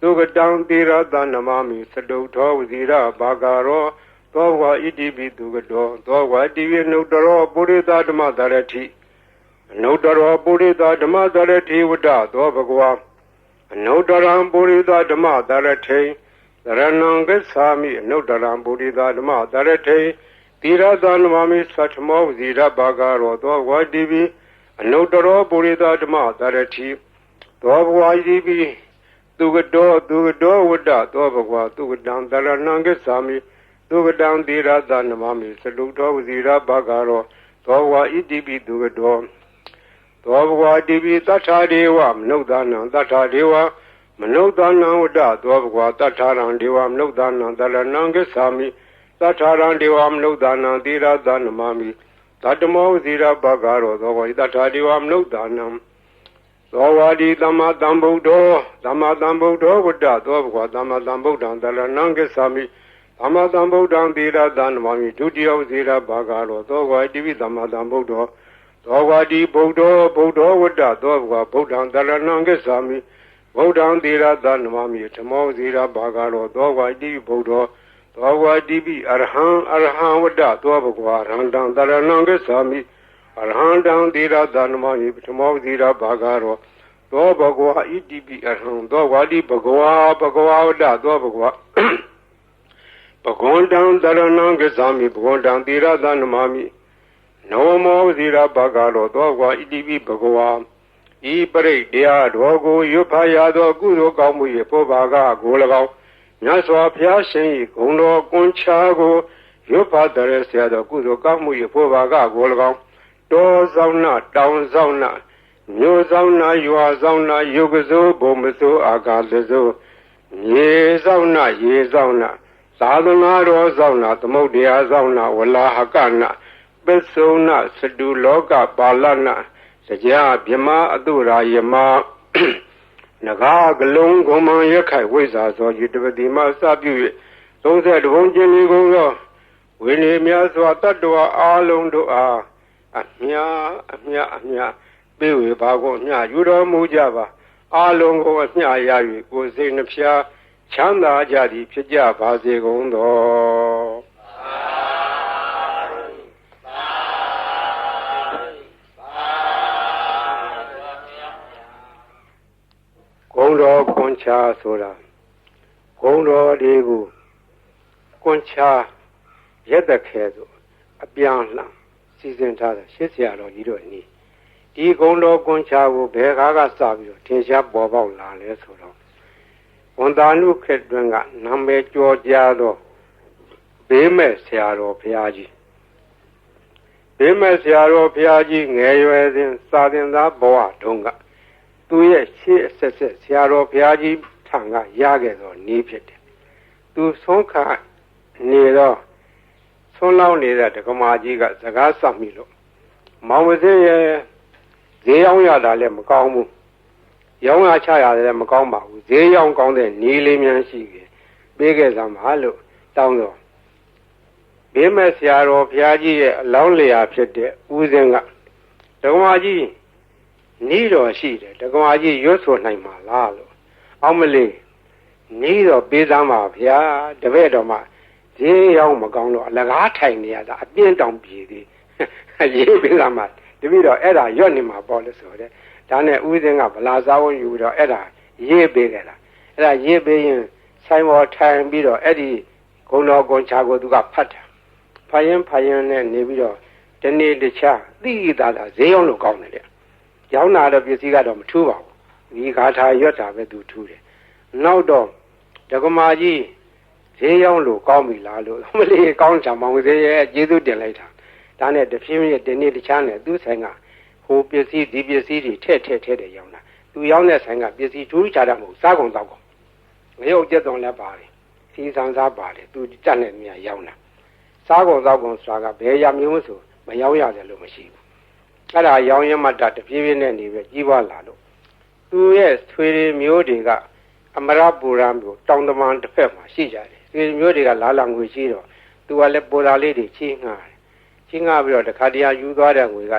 သူကတံသီရသနမာမိသတုထောဝဇိရာဘဂရောသောဘဂဝါဣတိပိသူကတောသောဘဂဝါဣတိပိအနုတ္တရောပုရိသဓမ္မတရတိအနုတ္တရောပုရိသဓမ္မတရတိဝတ္တသောဘဂဝါအနုတ္တရံပုရိသဓမ္မတရထိသရဏံဂစ္ဆာမိအနုတ္တရံပုရိသဓမ္မတရထိသီရသနမာမိသတ္ထမောဝဇိရဘဂရောသောဘဂဝါဣတိပိအနုတ္တရောပုရိသဓမ္မတရတိသောဘဂဝါဣတိပိသူကတောဝတ္တသောဘဂဝါသူကတံတရဏံဂစ္ဆာမိသူကတံသီရသနမာမိသတုထောဝဇိရဘဂရောသောဘဂဝါဣတိပိသူကတောသောဘဂဝါဣတိပိသတ္ထာဒေဝမနုဿာနံသတ္ထာဒေဝမနုဿာနံဝတ္တသောဘဂဝါသတ္ထာရံဒေဝမနုဿာနံတရဏံဂစ္ဆာမိသတ္ထာရံဒေဝမနုဿာနံသီရသနမာမိသတ္တမောဝဇိရဘဂရောသောဘဂဝါသတ္ထာဒေဝမနုဿာနံသောဝါဒီသမ္မာသမ္ဗုဒ္ဓောဝတ္တသောဘဂဝါသမ္မာသမ္ဗုဒ္ဓံတရဏံဂစ္ဆာမိသမ္မာသမ္ဗုဒ္ဓံသီရသနမာမိဒုတိယဝဇိရဘဂရောသောဘဂဝါဣတိပိသမ္မာသမ္ဗုဒ္ဓောသောဝါဒီဗုဒ္ဓောဝတ္တသောဘဂဝါဗုဒ္ဓံတရဏံဂစ္ဆာမိဗုဒ္ဓံသီရသနမာမိဓမ္မောဝဇိရဘဂရောသောဘဂဝါဣတိပိဗုဒ္ဓောသောဘဂဝါဣတိပိအရဟံဝတ္တသောဘဂဝါရဟံတံတရဏံဂစ္ဆာမိအရဟံတံသီရသနမာမိဓမ္မောဝဇိရဘဂရောသောဘဂဝါဣတိပိအရဟံသောဝါဒီဘဂဝါဝတ္တသောဘဂဝါဘဂဝန္တံတရဏံဂစ္ဆာမိဘဂဝန္တံသီရသနမာမိနဝမောဝဇိရဘဂရောသောဘဂဝါဣတိပိဘဂဝါဤပရိတ်တရားတော်ကိုရွတ်ဖတ်ရသောကုသိုလ်ကောင်းမှု၏ပေါ်ပါကကို၎င်းမြတ်စွာဘုရားရှင်၏ဂုဏ်တော်ကွန်ချာကို ရွတ်ပါတဲ့ဆရာတော်ကုသိုလ်ကောင်းမှုရဖို့ပါကကို၎င်းတောဆောင်နာတောင်ဆောင်နာမြို့ဆောင်နာရွာဆောင်နာယုတ်ကစိုးဘုံမစိုးအာကာသစိုးမြေဆောင်နာရေဆောင်နာသာသနာတော်ဆောင်နာသမုဒ္ဒရာဆောင်နာဝလာဟကနာပစ္စုနာစတုလောကပါဠနာတရားမြမအတုရာယမနဂါကလုံးဂုံမံရခိုင်ဝိဇာသောယတပတိမစပြု၍30ဘုံကျင်လေးကုန်သောဝိနည်းများစွာတတ္တဝါအားလုံးတို့အားအမြပေးဝေပါကုန်အမြယူတော်မူကြပါအားလုံးကိုအမြရ၍ကိုယ်စိတ်နှဖျားချမ်းသာကြသည်ဖြစ်ကြပါစေကုန်သောဂုံတော်ကွန်ချာဆိုတာဂုံတော်တွေကိုကွန်ချာရက်တခဲဆိုအပြန်လှန်စီစဉ်ထားတဲ့ရှစ်ဆရာတော်ကြီးတို့နီးဒီဂုံတော်ကွန်ချာကိုဘယ်ကားကစပြီးတော့ထင်ရှားပေါ်ပေါက်လာလဲဆိုတော့ဝန်တာနုခေတ်တွင်ကနာမည်ကျော်ကြားသောဘေးမဲ့ဆရာတော်ဘုရားကြီးဘေးမဲ့ဆရာတော်ဘုရားကြီးငယ်ရွယ်စဉ်စာသင်သားဘဝတုန်းကသူရဲ့ရှေ့အဆက်ဆက်ဆရာတော်ဘုရားကြီးထံကရခဲ့သောနည်းဖြစ်တယ်သူဆုံးခါနေတော့ဆုံးလောင်းနေတဲ့ဒကမာကြီးကစကားဆက်မိလို့မောင်ဝစင်းရဲ့ဈေးရောက်ရတာလည်းမကောင်းဘူးရောင်းရချရတယ်လည်းမကောင်းပါဘူးဈေးရောက်ကောင်းတဲ့နီးလေးများရှိခဲ့ပေးခဲ့စမ်းပါလို့တောင်းတော့ဘေးမဲ့ဆရာတော်ဘုရားကြီးရဲ့အလောင်းလျာဖြစ်တဲ့ဦးစင်းကဒကမာကြီးနီးတော်ရှိတယ်ဒကမာကြီးရွတ်ဆိုနိုင်မှာလားလို့အောက်မလေးနီးတော်ပေးစမ်းပါဗျာတပည့်တော်မှဈေးရောက်မကောင်းတော့အလကားထိုင်နေရတာအပြင်းတောင်ပြေသေးရေးပေးစမ်းပါတပည့်တော်အဲ့ဒါရွတ်နေမှာပေါ့လို့ဆိုတဲ့ဒါနဲ့ဦးစင်းကဗလာစားဝန်ယူတော့အဲ့ဒါရေးပေးခဲ့တာအဲ့ဒါရေးပေးရင်ဆိုင်ပေါ်ထိုင်ပြီးတော့အဲ့ဒီဂုံတော်ကွန်ချာကိုသူကဖတ်တာဖတ်ရင်နဲ့နေပြီးတော့ဒီနေ့တခြားသိတာဈေးရောက်လို့ကောင်းတယ်တဲ့ရောင်းတာတော့ပစ္စည်းကတော့မထူးပါဘူးဒီဂါထာရွတ်တာပဲသူထူးတယ်နောက်တော့ဒကမာကြီးဈေးရောက်လို့ကောင်းပြီလားလို့မလေးကောင်းချာမောင်ဈေးရဲ့ကျေးဇူးတင်လိုက်တာဒါနဲ့တဖြည်းဖြည်းဒီနေ့တခြားနဲ့သူ့ဆိုင်ကဟိုပစ္စည်းဒီပစ္စည်းတွေထည့်တယ်ရောင်းတာသူရောင်းတဲ့ဆိုင်ကပစ္စည်းထူးခြားတာမဟုတ်စားကုန်တော့ကုန်ငရုတ်ကျက်သွန်လည်းပါတယ်စီဆန်စားပါတယ်သူတက်နေမြရောင်းတာစားကုန်တော့ကုန်ဆိုတာကဘယ်ရမျိုးဆိုမရောင်းရတယ်လို့မရှိဘူးအဲ့ဒါရောင်းရမှတဖြည်းဖြည်းနဲ့နေပြီးကြီးပွားလာလို့သူရဲ့ဆွေတွေမျိုးတွေကအမရပူရံမျိုးတောင်တမန်တစ်ဖက်မှာရှိကြတယ်ဆွေမျိုးတွေကလာလာငွေရှိတော့သူကလည်းပေါ်လာလေးတွေချင်းငှားတယ်ချင်းငှားပြီးတော့တခါတည်းယူသွားတဲ့ငွေက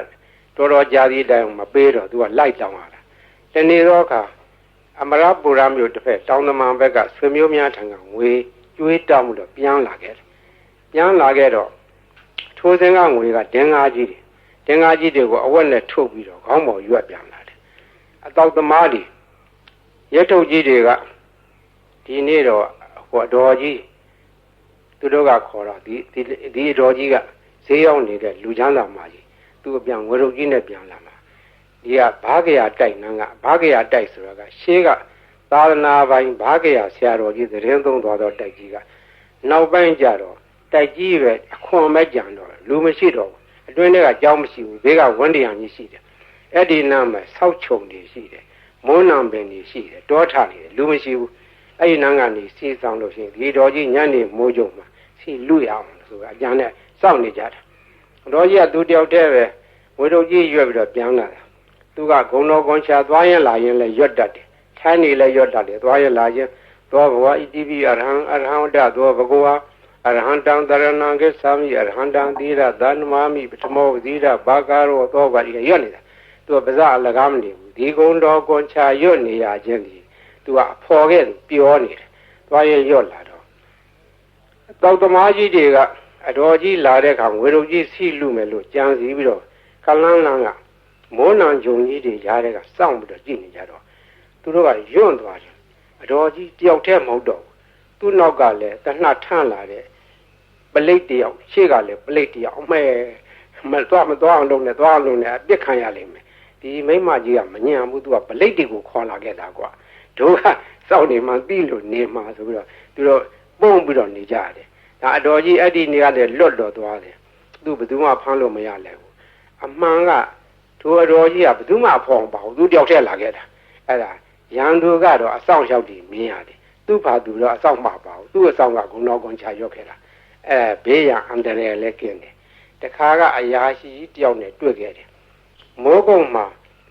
တော်တော်ကြာသေးတိုင်မပေးတော့သူကလိုက်တောင်းလာတာတနေ့တော့အခါအမရပူရံမျိုးတစ်ဖက်တောင်တမန်ဘက်ကဆွေမျိုးများထံကငွေကျွေးတောင်းမှုတော့ပြန်လာခဲ့တော့ထိုးစင်းကငွေကတင်းကားကြီးတွေကိုအဝက်နဲ့ထုတ်ပြီးတော့ခေါင်းပေါ်ရွက်ပြန်လာတယ်အတောက်သမားတွေရဲထုတ်ကြီးတွေကဒီနေ့တော့ဟိုအတော်ကြီးသူတို့ကခေါ်တော့ဒီအတော်ကြီးကဈေးရောက်နေတဲ့လူချမ်းသာမကြီးသူအပြန်ငွေထုတ်ကြီးနဲ့ပြန်လာမှာဒီကဘာကရာတိုက်နန်းကဘာကရာတိုက်ဆိုတာကရှေးကသာသနာပိုင်းဘာကရာဆရာတော်ကြီးသတင်းသုံးသွားတော့တိုက်ကြီးကနောက်ပိုင်းကျတော့တိုက်ကြီးပဲအခွန်မဲ့ကြံတော့လူမရှိတော့ဘူးအတွင်းထဲကကြောင်းမရှိဘူးဘေးကဝန်းတရံကြီးရှိတယ်အဲ့ဒီနားမှာဆောက်ချုံတွေရှိတယ်မုန်းနံပင်တွေရှိတယ်တောထနေတယ်လူမရှိဘူးအဲ့ဒီနားကနေစီဆောင်လို့ရှိရင်ဒီတော်ကြီးညနေမိုးကြုံမှာစီလူရအောင်ဆိုအကြံနဲ့စောင့်နေကြတာတော်ကြီးကသူတယောက်တည်းပဲဝေထုတ်ကြီးရွက်ပြီးတော့ပြန်လာတာသူကဂုံတော်ကွန်ချာသွားရင်လာရင်လည်းရွတ်တတ်တယ်ထိုင်းနေလည်းရွတ်တတ်တယ်သွားရင်လာရင်သောဘဝဣတိပိအရဟံဝတ္တသောဘဂဝါအရဟံတံတရဏံကိသာမိအရဟံတံသီရသန္နမာမိပထမောသီရဘာကာရောသောဘာဒီရွတ်နေတာသူကပါဇအလကားမနေဘူးဒီဂုံတော်ကွန်ချာရွတ်နေရခြင်းဒီသူကအဖော်ခဲ့ပြောနေတယ်သွားရင်ရွတ်လာတော့တောက်သမားကြီးတွေကအတော်ကြီးလာတဲ့အခါငွေတို့ကြီးစီလူမယ်လို့ကြံစီပြီးတော့ခလန်းလန်းကမိုးနံဂျုံကြီးတွေရားတဲ့ကစောင့်ပြီးတော့ကြည့်နေကြတော့သူတို့ကယွန့်သွားတယ်အတော်ကြီးတယောက်တည်းမဟုတ်တော့သူ့နောက်ကလည်းတနှထန့်လာတဲ့ပလိတ်တယောက်ရှေ့ကလည်းပလိတ်တယောက်အမဲမသွားအောင်လုပ်နေအပြစ်ခံရလိမ့်မယ်ဒီမိမကြီးကမညံဘူးသူကပလိတ်တွေကိုခေါ်လာခဲ့တာကွာတို့ကစောင့်နေမှသိလို့နေမှဆိုပြီးတော့သူတို့ပုံပြီးတော့နေကြတယ် ဒါအတော်ကြီးအဲ့ဒီနေရာနဲ့လွတ်တော်သွားတယ်သူဘယ်သူမှဖမ်းလို့မရလဲဘူးအမှန်ကထိုအတော်ကြီးကဘယ်သူမှဖော်မပါဘူးသူတယောက်တည်းလာခဲ့တာအဲ့ဒါရန်သူကတော့အဆောင်ရောက်ပြီးမြင်ရတယ်သူ့ဘာသူတော့အဆောင်မှာပါဘူးသူ့အဆောင်ကဂုဏတော်ကွန်ချရောက်ခဲ့တာဘေးရန်အန္တရာယ်လည်းကင်းတယ်တခါကအရာရှိတယောက်နဲ့တွေ့ခဲ့တယ်မိုးကုံမှာ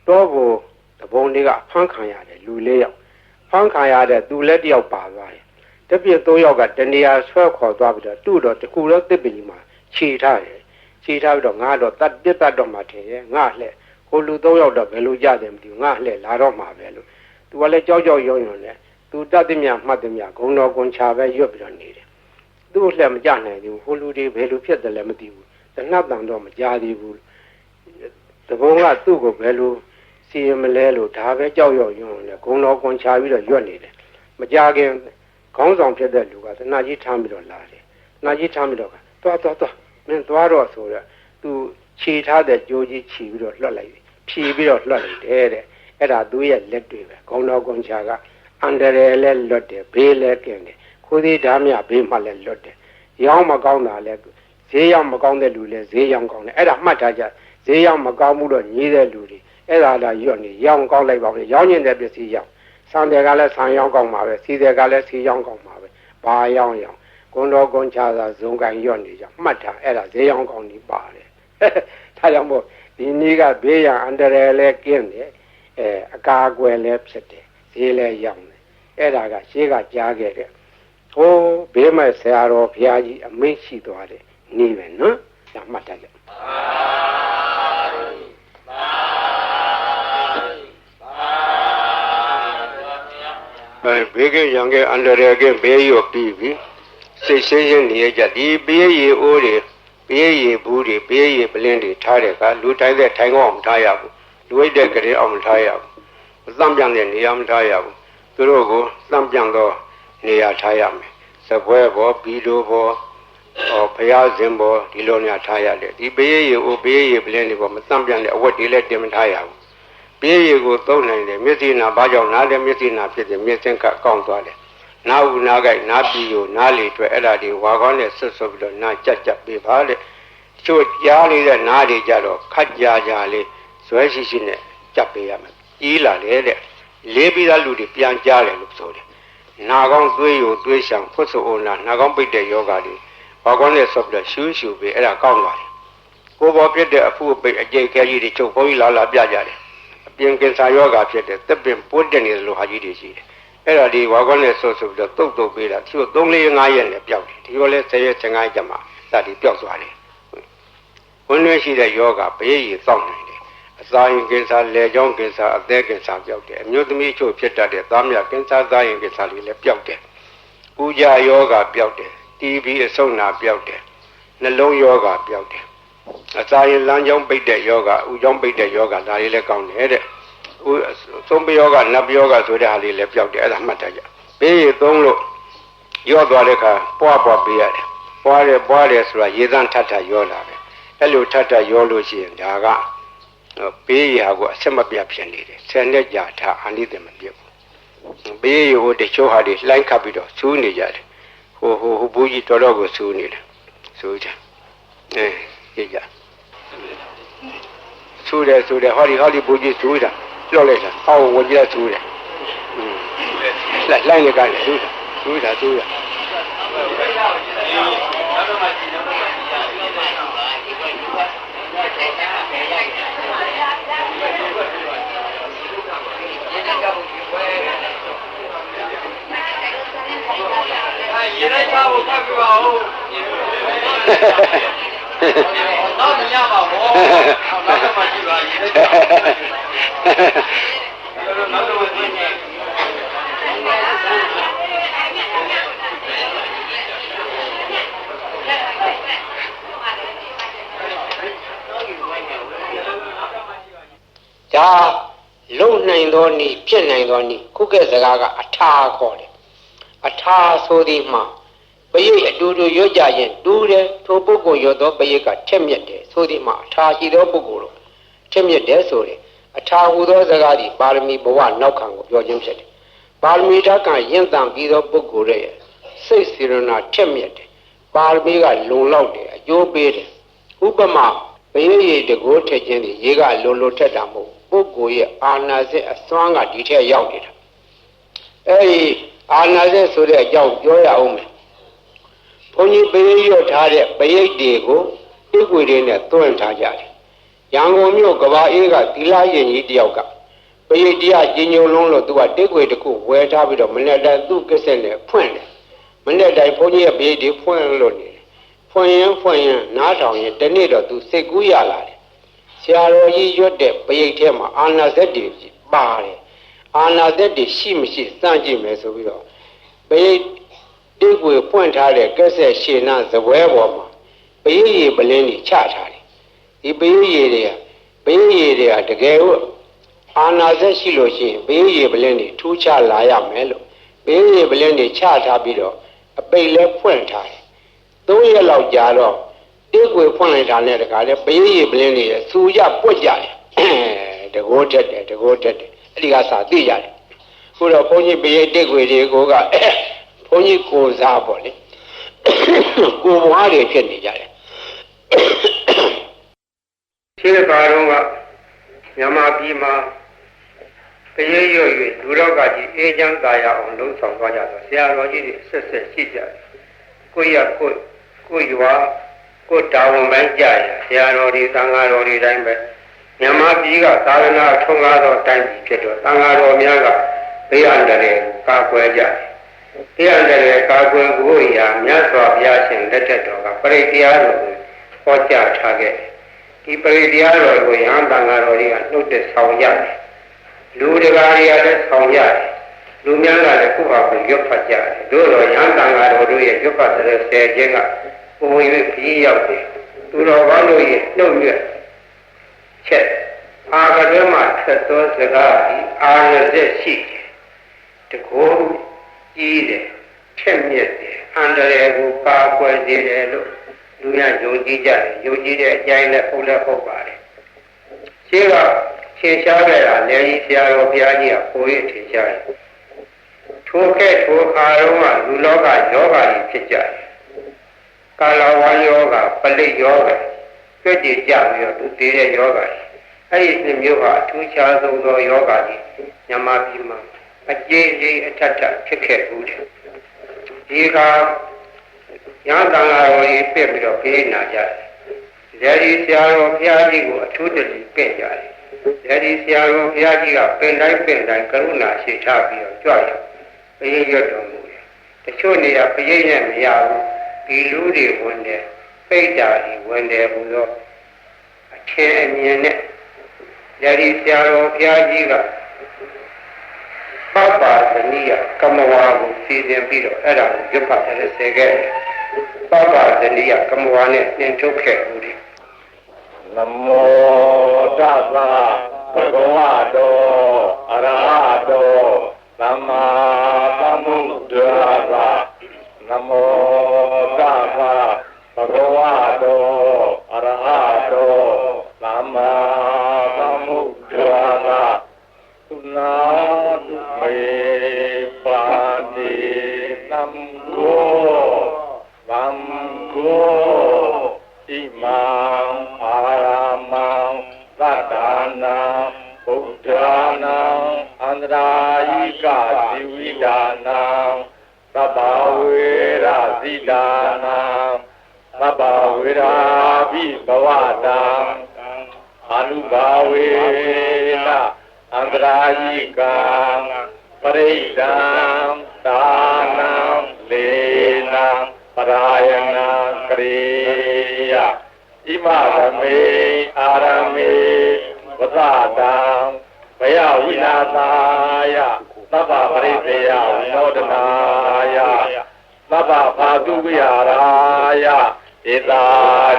တောဖို့တပုံတွေကဖမ်းခံရတယ်လူ၄ယောက်ဖမ်းခံရတဲ့သူလည်းတယောက်ပါသွားတယ်တပြည့်၃ယောက်ကတနေရာဆွဲခေါ်သွားပြီးတော့သူ့တော့တကူတော့တစ်ပလီမှာခြေထားတယ်ခြေထားပြီးတော့ငါတော့တတ်ပြတ်တော့မှထင်ရဲ့ငါလှဲ့ဟိုလူ၃ယောက်တော့ဘယ်လိုကြတယ်မသိဘူးငါလှဲ့လာတော့မှာပဲလို့သူကလည်းကြောက်ကြောက်ရွံ့ရွံ့နဲ့သူတတ်သည်မြမှတ်သည်မြဂုံတော်ကွန်ချပဲရွတ်ပြီးတော့နေတယ်သူ့လှဲ့မကြနိုင်ဘူးဟိုလူတွေဘယ်လိုဖြစ်တယ်လဲမသိဘူးတနတ်တန်တော့မကြသေးဘူးတဘုံကသူ့ကိုဘယ်လိုစီရင်မလဲလို့ဒါပဲကြောက်ရွံ့ရွံ့နဲ့ဂုံတော်ကွန်ချပြီးတော့ရွတ်နေတယ်မကြခင်ခေါင်းဆောင်ဖြစ်တဲ့လူကသနာကြီးထမ်းပြီးတော့လာတယ်သနာကြီးထမ်းပြီးတော့သွားမင်းသွားတော့ဆိုတော့သူခြေထားတဲ့ကြိုးကြီးခြီးပြီးတော့လွှတ်လိုက်ဖြီးပြီးတော့လွှတ်လိုက်တယ်တဲ့အဲ့ဒါသူ့ရဲ့လက်တွေပဲခေါင်းတော်ကွန်ချာကအန္တရာယ်လည်းလွတ်တယ်ဘေးလည်းကင်းတယ်ခိုးသေးဓာမြဘေးမှလည်းလွတ်တယ်ရောင်းမကောင်းတာလည်းဈေးရောက်မကောင်းတဲ့လူလည်းဈေးရောက်ကောင်းတယ်အဲ့ဒါမှတ်ထားကြဈေးရောက်မကောင်းမှုတော့ညီးတဲ့လူတွေအဲ့ဒါလာရွတ်နေရောင်းကောင်းလိုက်ပါဦးရောင်းကျင်တဲ့ပစ္စည်းရောင်းဆန်တယ်ကလည်းဆန်ရောင်းကောင်းပါပဲစီတယ်ကလည်းစီရောင်းကောင်းပါပဲဘာရောင်းကွန်တော်ကွန်ချာသာဇုံကန်ရွတ်နေကြမှတ်ထားအဲ့ဒါဈေးရောင်းကောင်းနေပါတယ်ဒါကြောင့်မို့ဒီနေ့ကဘေးရန်အန္တရာယ်လည်းကင်းတယ်အကာအကွယ်လည်းဖြစ်တယ်ဈေးလည်းရောင်းတယ်အဲ့ဒါကရှေးကကြားခဲ့တဲ့ဟိုးဘေးမဲ့ဆရာတော်ဘုရားကြီးအမိန့်ရှိသွားတယ်နေပဲနော်ဒါမှတ်ထားကြဘေးကရံကအန္တရာယ်ကဘေးရောပြီးပြီစိတ်ရှင်းရှင်းနေကြဒီဘေးရီအိုးတွေဘေးရီဘူးတွေဘေးရီပလင်းတွေထားတဲ့ကလူတိုင်းတဲ့ထိုင်ကောင်းမထားရဘူးလူဝိတ်တဲ့ကလေးအောင်မထားရဘူးအသံပြန်တဲ့နေရာမထားရဘူးသူတို့ကိုသံပြန်တော့နေရာထားရမယ်စပွဲဘောဘီလိုဘောဘုရားရှင်ဘောဒီလိုများထားရတယ်ဒီဘေးရီအိုးဘေးရီပလင်းတွေဘောမသံပြန်တဲ့အဝတ်တွေလည်းတင်မထားရဘူးဘေးရီကိုသုံးနိုင်တယ်မျက်စိနာဘာကြောင့်နားတယ်မျက်စိနာဖြစ်တယ်မျက်စင်ကကောင်းသွားတယ်နားဦးနားကြိုက်နားပြီးကိုနားလေအတွက်အဲ့ဒါဒီဝါကောင်းနဲ့ဆွတ်ဆွတ်ပြီးတော့နားကြက်ပေးပါတဲ့ချို့ကြားလေးတဲ့နားတွေကြတော့ခက်ကြလေးဇွဲရှိရှိနဲ့ကြက်ပေးရမယ်ကြီးလာတယ်တဲ့လေးပြီးသားလူတွေပြန်ကြားတယ်လို့ဆိုတယ်နာကောင်းသွေးကိုသွေးရှောင်ဖွတ်ဆိုအိုနာနာကောင်းပိတ်တဲ့ယောဂါတွေဝါကောင်းနဲ့ဆွတ်ပြီးတော့ရှူးရှူပေးအဲ့ဒါကောင်းသွားတယ်ကိုယ်ပေါ်ဖြစ်တဲ့အဖူအပိတ်အကျိတ်ခဲကြီးတွေချုပ်ဘုန်းကြီးလာပြကြတယ်အပြင်ကင်ဆာယောဂါဖြစ်တဲ့သက်ပင်ပိုးတက်နေတဲ့လူဟာကြီးတွေရှိတယ်အဲ့ဒါဒီဝါကောင်းနဲ့ဆွတ်ပြီးတော့တုတ်ပေးတာသူတို့3-4-5ရက်နဲ့ပျောက်တယ်ဒီလိုလဲ10ရက်15ရက်ကျမှဒါဒီပျောက်သွားတယ်ဝင်ရွှေရှိတဲ့ယောဂဘေးရီစောင့်နိုင်တယ်အစာရင်ကင်ဆာလေကြောင်းကင်ဆာအသက်ကင်ဆာပျောက်တယ်အမျိုးသမီးချို့ဖြစ်တတ်တဲ့သားမြကင်ဆာသားရင်ကင်ဆာလေးလည်းပျောက်တယ်ဥကြယောဂပျောက်တယ် TB အဆုတ်နာပျောက်တယ်နှလုံးယောဂပျောက်တယ်အစာရင်လမ်းကြောင်းပိတ်တဲ့ယောဂဥကြောင်းပိတ်တဲ့ယောဂဒါလေးလည်းကောင်းတယ်တဲ့သုံးပယောဂနတ်ယောဂဆိုတဲ့ဟာလေးလည်းပျောက်တယ်အဲ့ဒါမှတ်ထားကြဘေးရီသုံးလို့ရော့သွားတဲ့အခါပွားပေးရတယ်ပွားတယ်ဆိုတာရေသန့်ထပ်ရောလာတယ်အဲ့လိုထပ်ရောလို့ရှိရင်ဒါကဘေးရီဟာကိုအဆက်မပြတ်ဖြစ်နေတယ်10နှစ်ကြာထားအာနိသင်မပြတ်ဘူးဘေးရီဟိုတချို့ဟာတွေလှိုင်းခတ်ပြီးတော့ဆူးနေကြတယ်ဟိုဘူးကြီးတော်ကိုဆူးနေတယ်ဆူးကြကြည့်ကြဆူးတယ်ဟောဒီဘူးကြီးဆူးတာပြောလိုက်တာဟောဝကြည့်ဆူးတယ်လှိုင်းနေကြတယ်ဆူးတာ ရေလိုက်ပါဘူးဖတ်ပြပါဦးတော့မရပါဘူးနောက်တော့မှကြည့်ပါရေလိုက်ပါနောက်တော့ကြည့်နေဒါလုံနိုင်သောနည်းဖြစ်နိုင်သောနည်းခုကဲ့စကားကအထာခေါ်တယ်အထာဆိုသည်မှာပရိတ်အတူတူရွတ်ကြရင်တူးတယ်ထိုပုဂ္ဂိုလ်ရွတ်သောပရိတ်ကထက်မြက်တယ်ဆိုသည်မှာအထာရှိသောပုဂ္ဂိုလ်တို့ထက်မြက်တယ်ဆိုတယ်အထာဟူသောစကားသည်ပါရမီဘဝနောက်ခံကိုပြောခြင်းဖြစ်တယ်ပါရမီဓာတ်ကရင့်တန်ပြီးသောပုဂ္ဂိုလ်ရဲ့စိတ်စေရနာထက်မြက်တယ် ပါရမီကလုံလောက်တယ်အကျိုးပေးတယ်ဥပမာဘယရေတကိုးထက်ခြင်းဒီရေကလုံထက်တာမဟုတ်ပုဂ္ဂိုလ်ရဲ့အာနာစက်အစွမ်းကဒီထက်ရောက်နေတာအဲဒီအာနာစက်ဆိုတဲ့အကြောင်းပြောရအောင်မယ်ဘုန်းကြီးဘယရွတ်ထားတဲ့ဘယိတ်တွေကိုတိကွေတွေနဲ့သွင်းထားကြတယ်ရန်ကုန်မြို့ကဘာအေးကသီလရင်ကြီးတယောက်ကဘယိတ်တရားကြီးညိုလုံးလို့သူကတိကွေတစ်ခုဝယ်ထားပြီးတော့မနေ့တိုင်းသူ့ကိစ္စနဲ့ဖွင့်တယ်မနေ့တိုင်းဘုန်းကြီးရဲ့ဘယိတ်တွေဖွင့်လို့နေတယ်ဖွင့်ရင်နားထောင်ရင်တနေ့တော့သူစိတ်ကူးရလာတယ်ဆရာတော်ကြီးရွတ်တဲ့ဘယိတ်ထဲမှာအာနာစက်တွေပါတယ်အာနာစက်တွေရှိမရှိစမ်းကြည့်မယ်ဆိုပြီးတော့ဘယိတ်တိကွေဖွင့်ထားတဲ့ကက်ဆက်ရှင်းနာဇပွဲပေါ်မှာဘယိတ်ရေပလင်းကြီးချထားတယ်ဒီဘယိတ်ရေတွေကတကယ်လို့အာနာစက်ရှိလို့ရှိရင်ဘယိတ်ရေပလင်းကြီးထူးခြားလာရမယ်လို့ဘယိတ်ရေပလင်းကြီးချထားပြီးတော့အပိတ်လဲဖွင့်ထားတယ်3ရက်လောက်ကြာတော့တိကွေဖွင့်လိုက်တာနဲ့တခါလဲဘယိတ်ရေပလင်းကြီးစူရပွက်ကြတယ်တကိုးတက်တယ်အဲ့ဒီကစာသိရတယ်ခုတော့ဘုန်းကြီးဘယိတ်တိကွေတွေကိုကဘုန်းကြီးကိုစားပေါ့လေကိုဘွားတွေဖြစ်နေကြတယ်ရှင်းပါတော့ကမြန်မာပြည်မှာဘယိတ်ရွတ်၍လူတော်ကကြီးအေးချမ်းသာရအောင်လှုံ့ဆော်သွားကြတော့ဆရာတော်ကြီးတွေဆက်ရှိကြတယ်ကိုရွာကိုတာဝန်ပိုင်းကြရဆရာတော်တွေသံဃာတော်တွေတိုင်းပဲမြန်မာပြည်ကသာသနာထုံးကားသောတိုင်းပြည်ဖြစ်တော့သံဃာတော်များကဘေးအန္တရာယ်ကာကွယ်ကြတယ်ဘေးအန္တရာယ်ကာကွယ်ဖို့ရာမြတ်စွာဘုရားရှင်လက်ထက်တော်ကပရိတရားတော်ကိုဟောကြားထားခဲ့ဒီပရိတရားတော်ကိုယဟန်သံဃာတော်တွေကနှုတ်သက်ဆောင်ရတယ်လူတကာတွေကလည်းဆောင်ရတယ်လူများကလည်းခုဟာကိုရွတ်ဖတ်ကြတယ်တို့တော့ယဟန်သံဃာတော်တို့ရဲ့ရွတ်ဖတ်တဲ့ဆယ်ခြင်းကပုံ၍ခရီးရောက်တယ်သူတော်ဘာလို့ရဲ့နှုတ်ရွတ်ချက်အာကတွဲမှာဆက်သောစကားဒီအာရဇက်ရှိတယ်တကောကြီးတယ်ချက်မြက်တယ်အန္တရာယ်ကိုကာကွယ်စေတယ်လို့လူရယုံကြည်ကြတယ်ယုံကြည်တဲ့အကြိုင်းနဲ့ဟုတ်ပါတယ်ရှင်းကထင်ရှားခဲ့တာလည်းကြီးဆရာတော်ဘုရားကြီးကပိုရထင်ရှားတယ်ထိုခါတော့လူလောကယောဂါကြီးဖြစ်ကြတယ်ကာလဝါယောဂါပလိတ်ယောဂါကြွကြည်ကြပြီးတော့သူတည်တဲ့ယောဂါအဲ့ဒီမျိုးဟာအထူးခြားဆုံးသောယောဂါကြီးမြန်မာပြည်မှာအကျဉ်းချင်းအထက်ထဖြစ်ခဲ့ဘူးတယ်ဒီကရဟန်းသံဃာတော်ကြီးပြည့်ပြီးတော့ပြေးနာကြတယ်ဒီဆရာတော်ဘုရားကြီးကိုအထူးတည်းပြည့်ကြတယ်ဒီဆရာတော်ဘုရားကြီးကပင်တိုင်းကရုဏာရှိထားပြီးတော့ကြွရဘယိတ်ရွတ်တော်မူတယ်တချို့နေရာဘယိတ်နဲ့မရဘူးဒီလူတွေဝင်တယ်ပိတ်တာတွေဝင်တယ်ဘုသောအထင်အမြင်နဲ့ဒီဆရာတော်ဘုရားကြီးကပပဇနိယကမဝါကိုစီစဉ်ပြီးတော့အဲ့ဒါကိုရွတ်ဖတ်တယ်ဆဲခဲ့တယ်ပပဇနိယကမဝါနဲ့သင်ထုတ်ခဲ့ဦးတယ်နမောတသဗ္ဗဂဝတောအရဟတောသမ္မာသမ္ဗုဒ္ဓါနမောတသဗ္ဗဂဝတောအရဟတောသမ္မာသမ္ဗုဒ္ဓါသုနာတုမေပါတိသံဃောသံဃောဣမံအာရမံသတ္တနာဗုဒ္ဓနာအန္တရာယိကဇီဝိဒါနာသဗ္ဗဝေရဇိဒါနာသဗ္ဗဝေရာဘိဘဝတံအနုဘာဝေနအန္တရာယိကံပရိဒံဒါနံလေနံပရာယနာကရိယဣမရမေအာရမေဝသတံဘယဝိနာသာယသဗ္ဗပရိသေယဝိနောဒနာယသဗ္ဗဖာတုဝိဟာရယဧတာ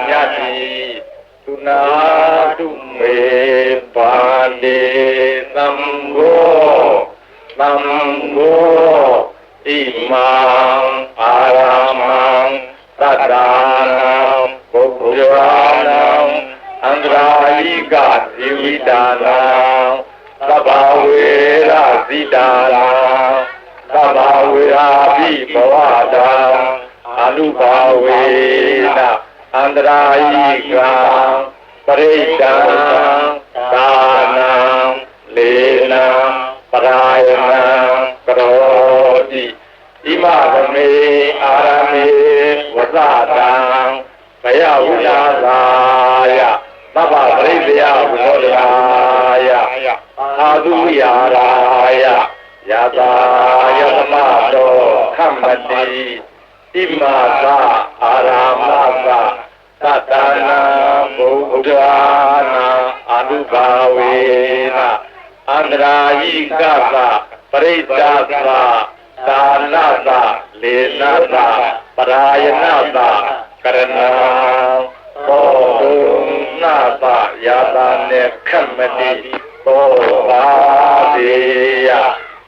ညတိသုနာတုမေပါတိသံဃောသံဃောဣမံအာရမံသတ္တနာဗုဒ္ဓနာအန္တရာယိကဇီဝိဒါနာသဗ္ဗဝေရဇိဒါနာသဗ္ဗဝေရာဘိဘဝတံအ အနုဘာဝေနအန္တရာယိကံပရိဒံဒါနံလေနံပရာယနံကရောတိဣမသမေအာရမေဝဇတံဘယဝိလာသာယသဗ္ဗပရိသေယဝိနောဒရာယအာသုယာရာယယတာယသမတောခမ္မတိဣမသအာရမသသတ္တနာဘုဒ္ဓနာအနုဘာဝေနအန္တရာယိကသပရိဒ္ဒသဒါနသလေနသပရာယနသကရဏံဘောဓုနာသယာတာနေခမ္မတိသောပါတိယ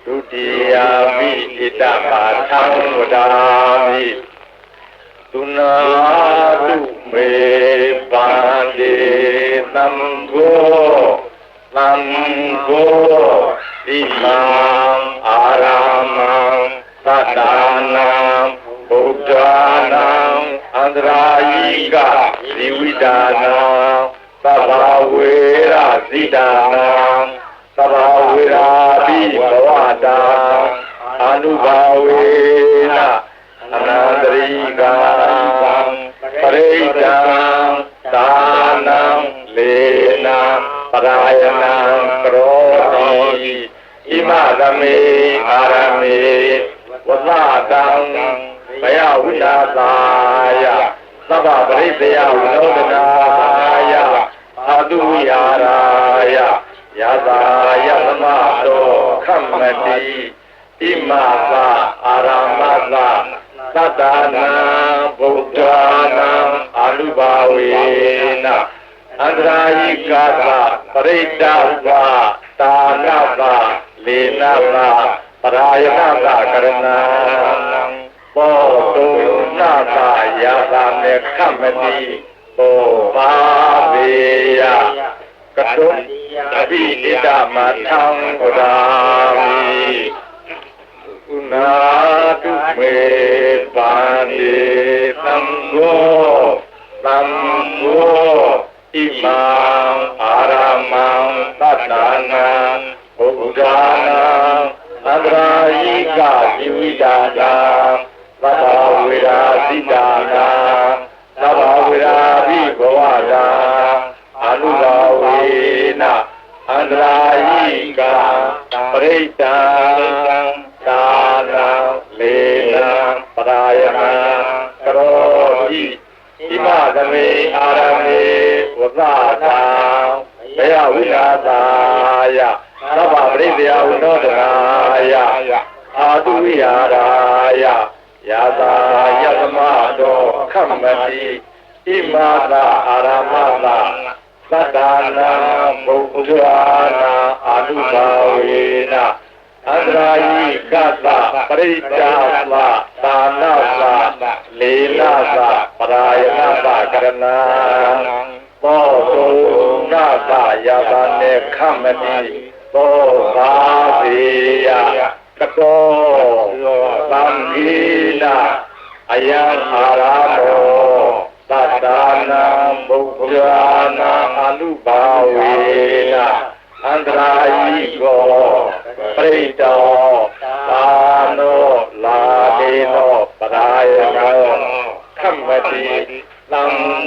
ဒုတိယမိဣတမာသံဝဒာမိသုနာတုမေပန္တိသံဃောသံဃောဣမံအာရမံသတ္တနာဗုဒ္ဓနာအန္တရာယိကဇီဝိဒါနာသဗ္ဗဝေရဇိဒါနာသဗ္ဗဝေရာပိဘဝတာအနုဘာဝေနအနန္တရိကံပရိဒံဒါနံလေနံပရာယနံကရောတိဣမသမေအာရမေဝဇတံဘယဝိလာသာယသဗ္ဗပရိသေယဝိနောဒနာယအာတုယာရာယယတာယသမတောခမ္မတိဣမသအာရမသသတ္တနာဗုဒ္ဓနာအနုဘာဝေနအန္တရာယိကသပရိဒ္ဒသဒါနသလေနသပရာယနသကရဏံဘောဓုနာသယာတာမေခမ္မတိသောပါပေယကတုအဘိဣဒမထံဝဒာမိဥနာတုမေပန္တိသံဃောသံဃောဣမံအာရမံသတ္တနာဘုဒ္ဓနာအန္တရာယိကဇီဝိဒါနာသဗ္ဗဝေရာဇိဒါနာသဗ္ဗဝေရာပိဘဝတာအနုဘာဝေနအန္တရာယိကပရိဒံဒါနံလေနံပရာယနံကရောတိဣမသမေအာရမေဝဇတံဘယဝိလာသာယသဗ္ဗပရိသေယဝိနောဒနာယအာတုယာရာယယတာယသမတောခမ္မတိဣမသအာရမသသတ္တနာဘုဒ္ဓနာအာနုဘာဝေနအန္တရာယိကသပရိဒ္ဒသဒါနသလေနသပရာယနသကရဏံဘောဓုနာသယာတာနေခမ္မတိသောပါပေယကတောသံဃိနာအယံအာရမောသတ္တနာဘုဒ္ဓနာအနုဘာဝေနအန္တရာယိကောပရိတောသာနောလာဒေနောပရာယနောခမ္မတိသံ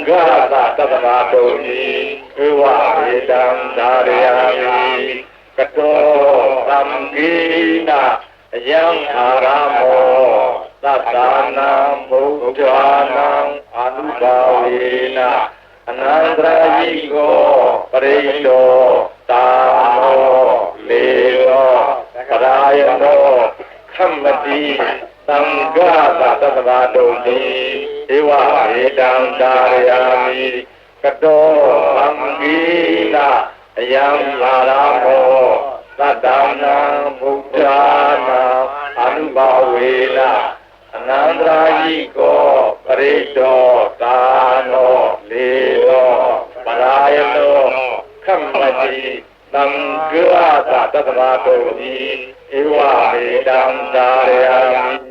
ဃာသတ္တဗာတုတိဧဝေတံဒါရယာမိကတောသံဃိနာအယံအာရမောသတ္တနာဘုဒ္ဓနာအနုဘာဝေနအနန္တရာယိကောပရိတောသာနောလေနောပရာယနောခမ္မတိသံဃာသတ္တဗာတုတိဧဝေတံဒါရယာမိကတောသံဃိနာအယံအာရမောသတ္တနာဘုဒ္ဓနာအနုဘာဝေနအနန္တရာယိကောပရိတောသာနောလေနောပရာယနောခမ္မတိသံဃာသတ္တဗာတုတိဧဝမေတံဒါရယာမိ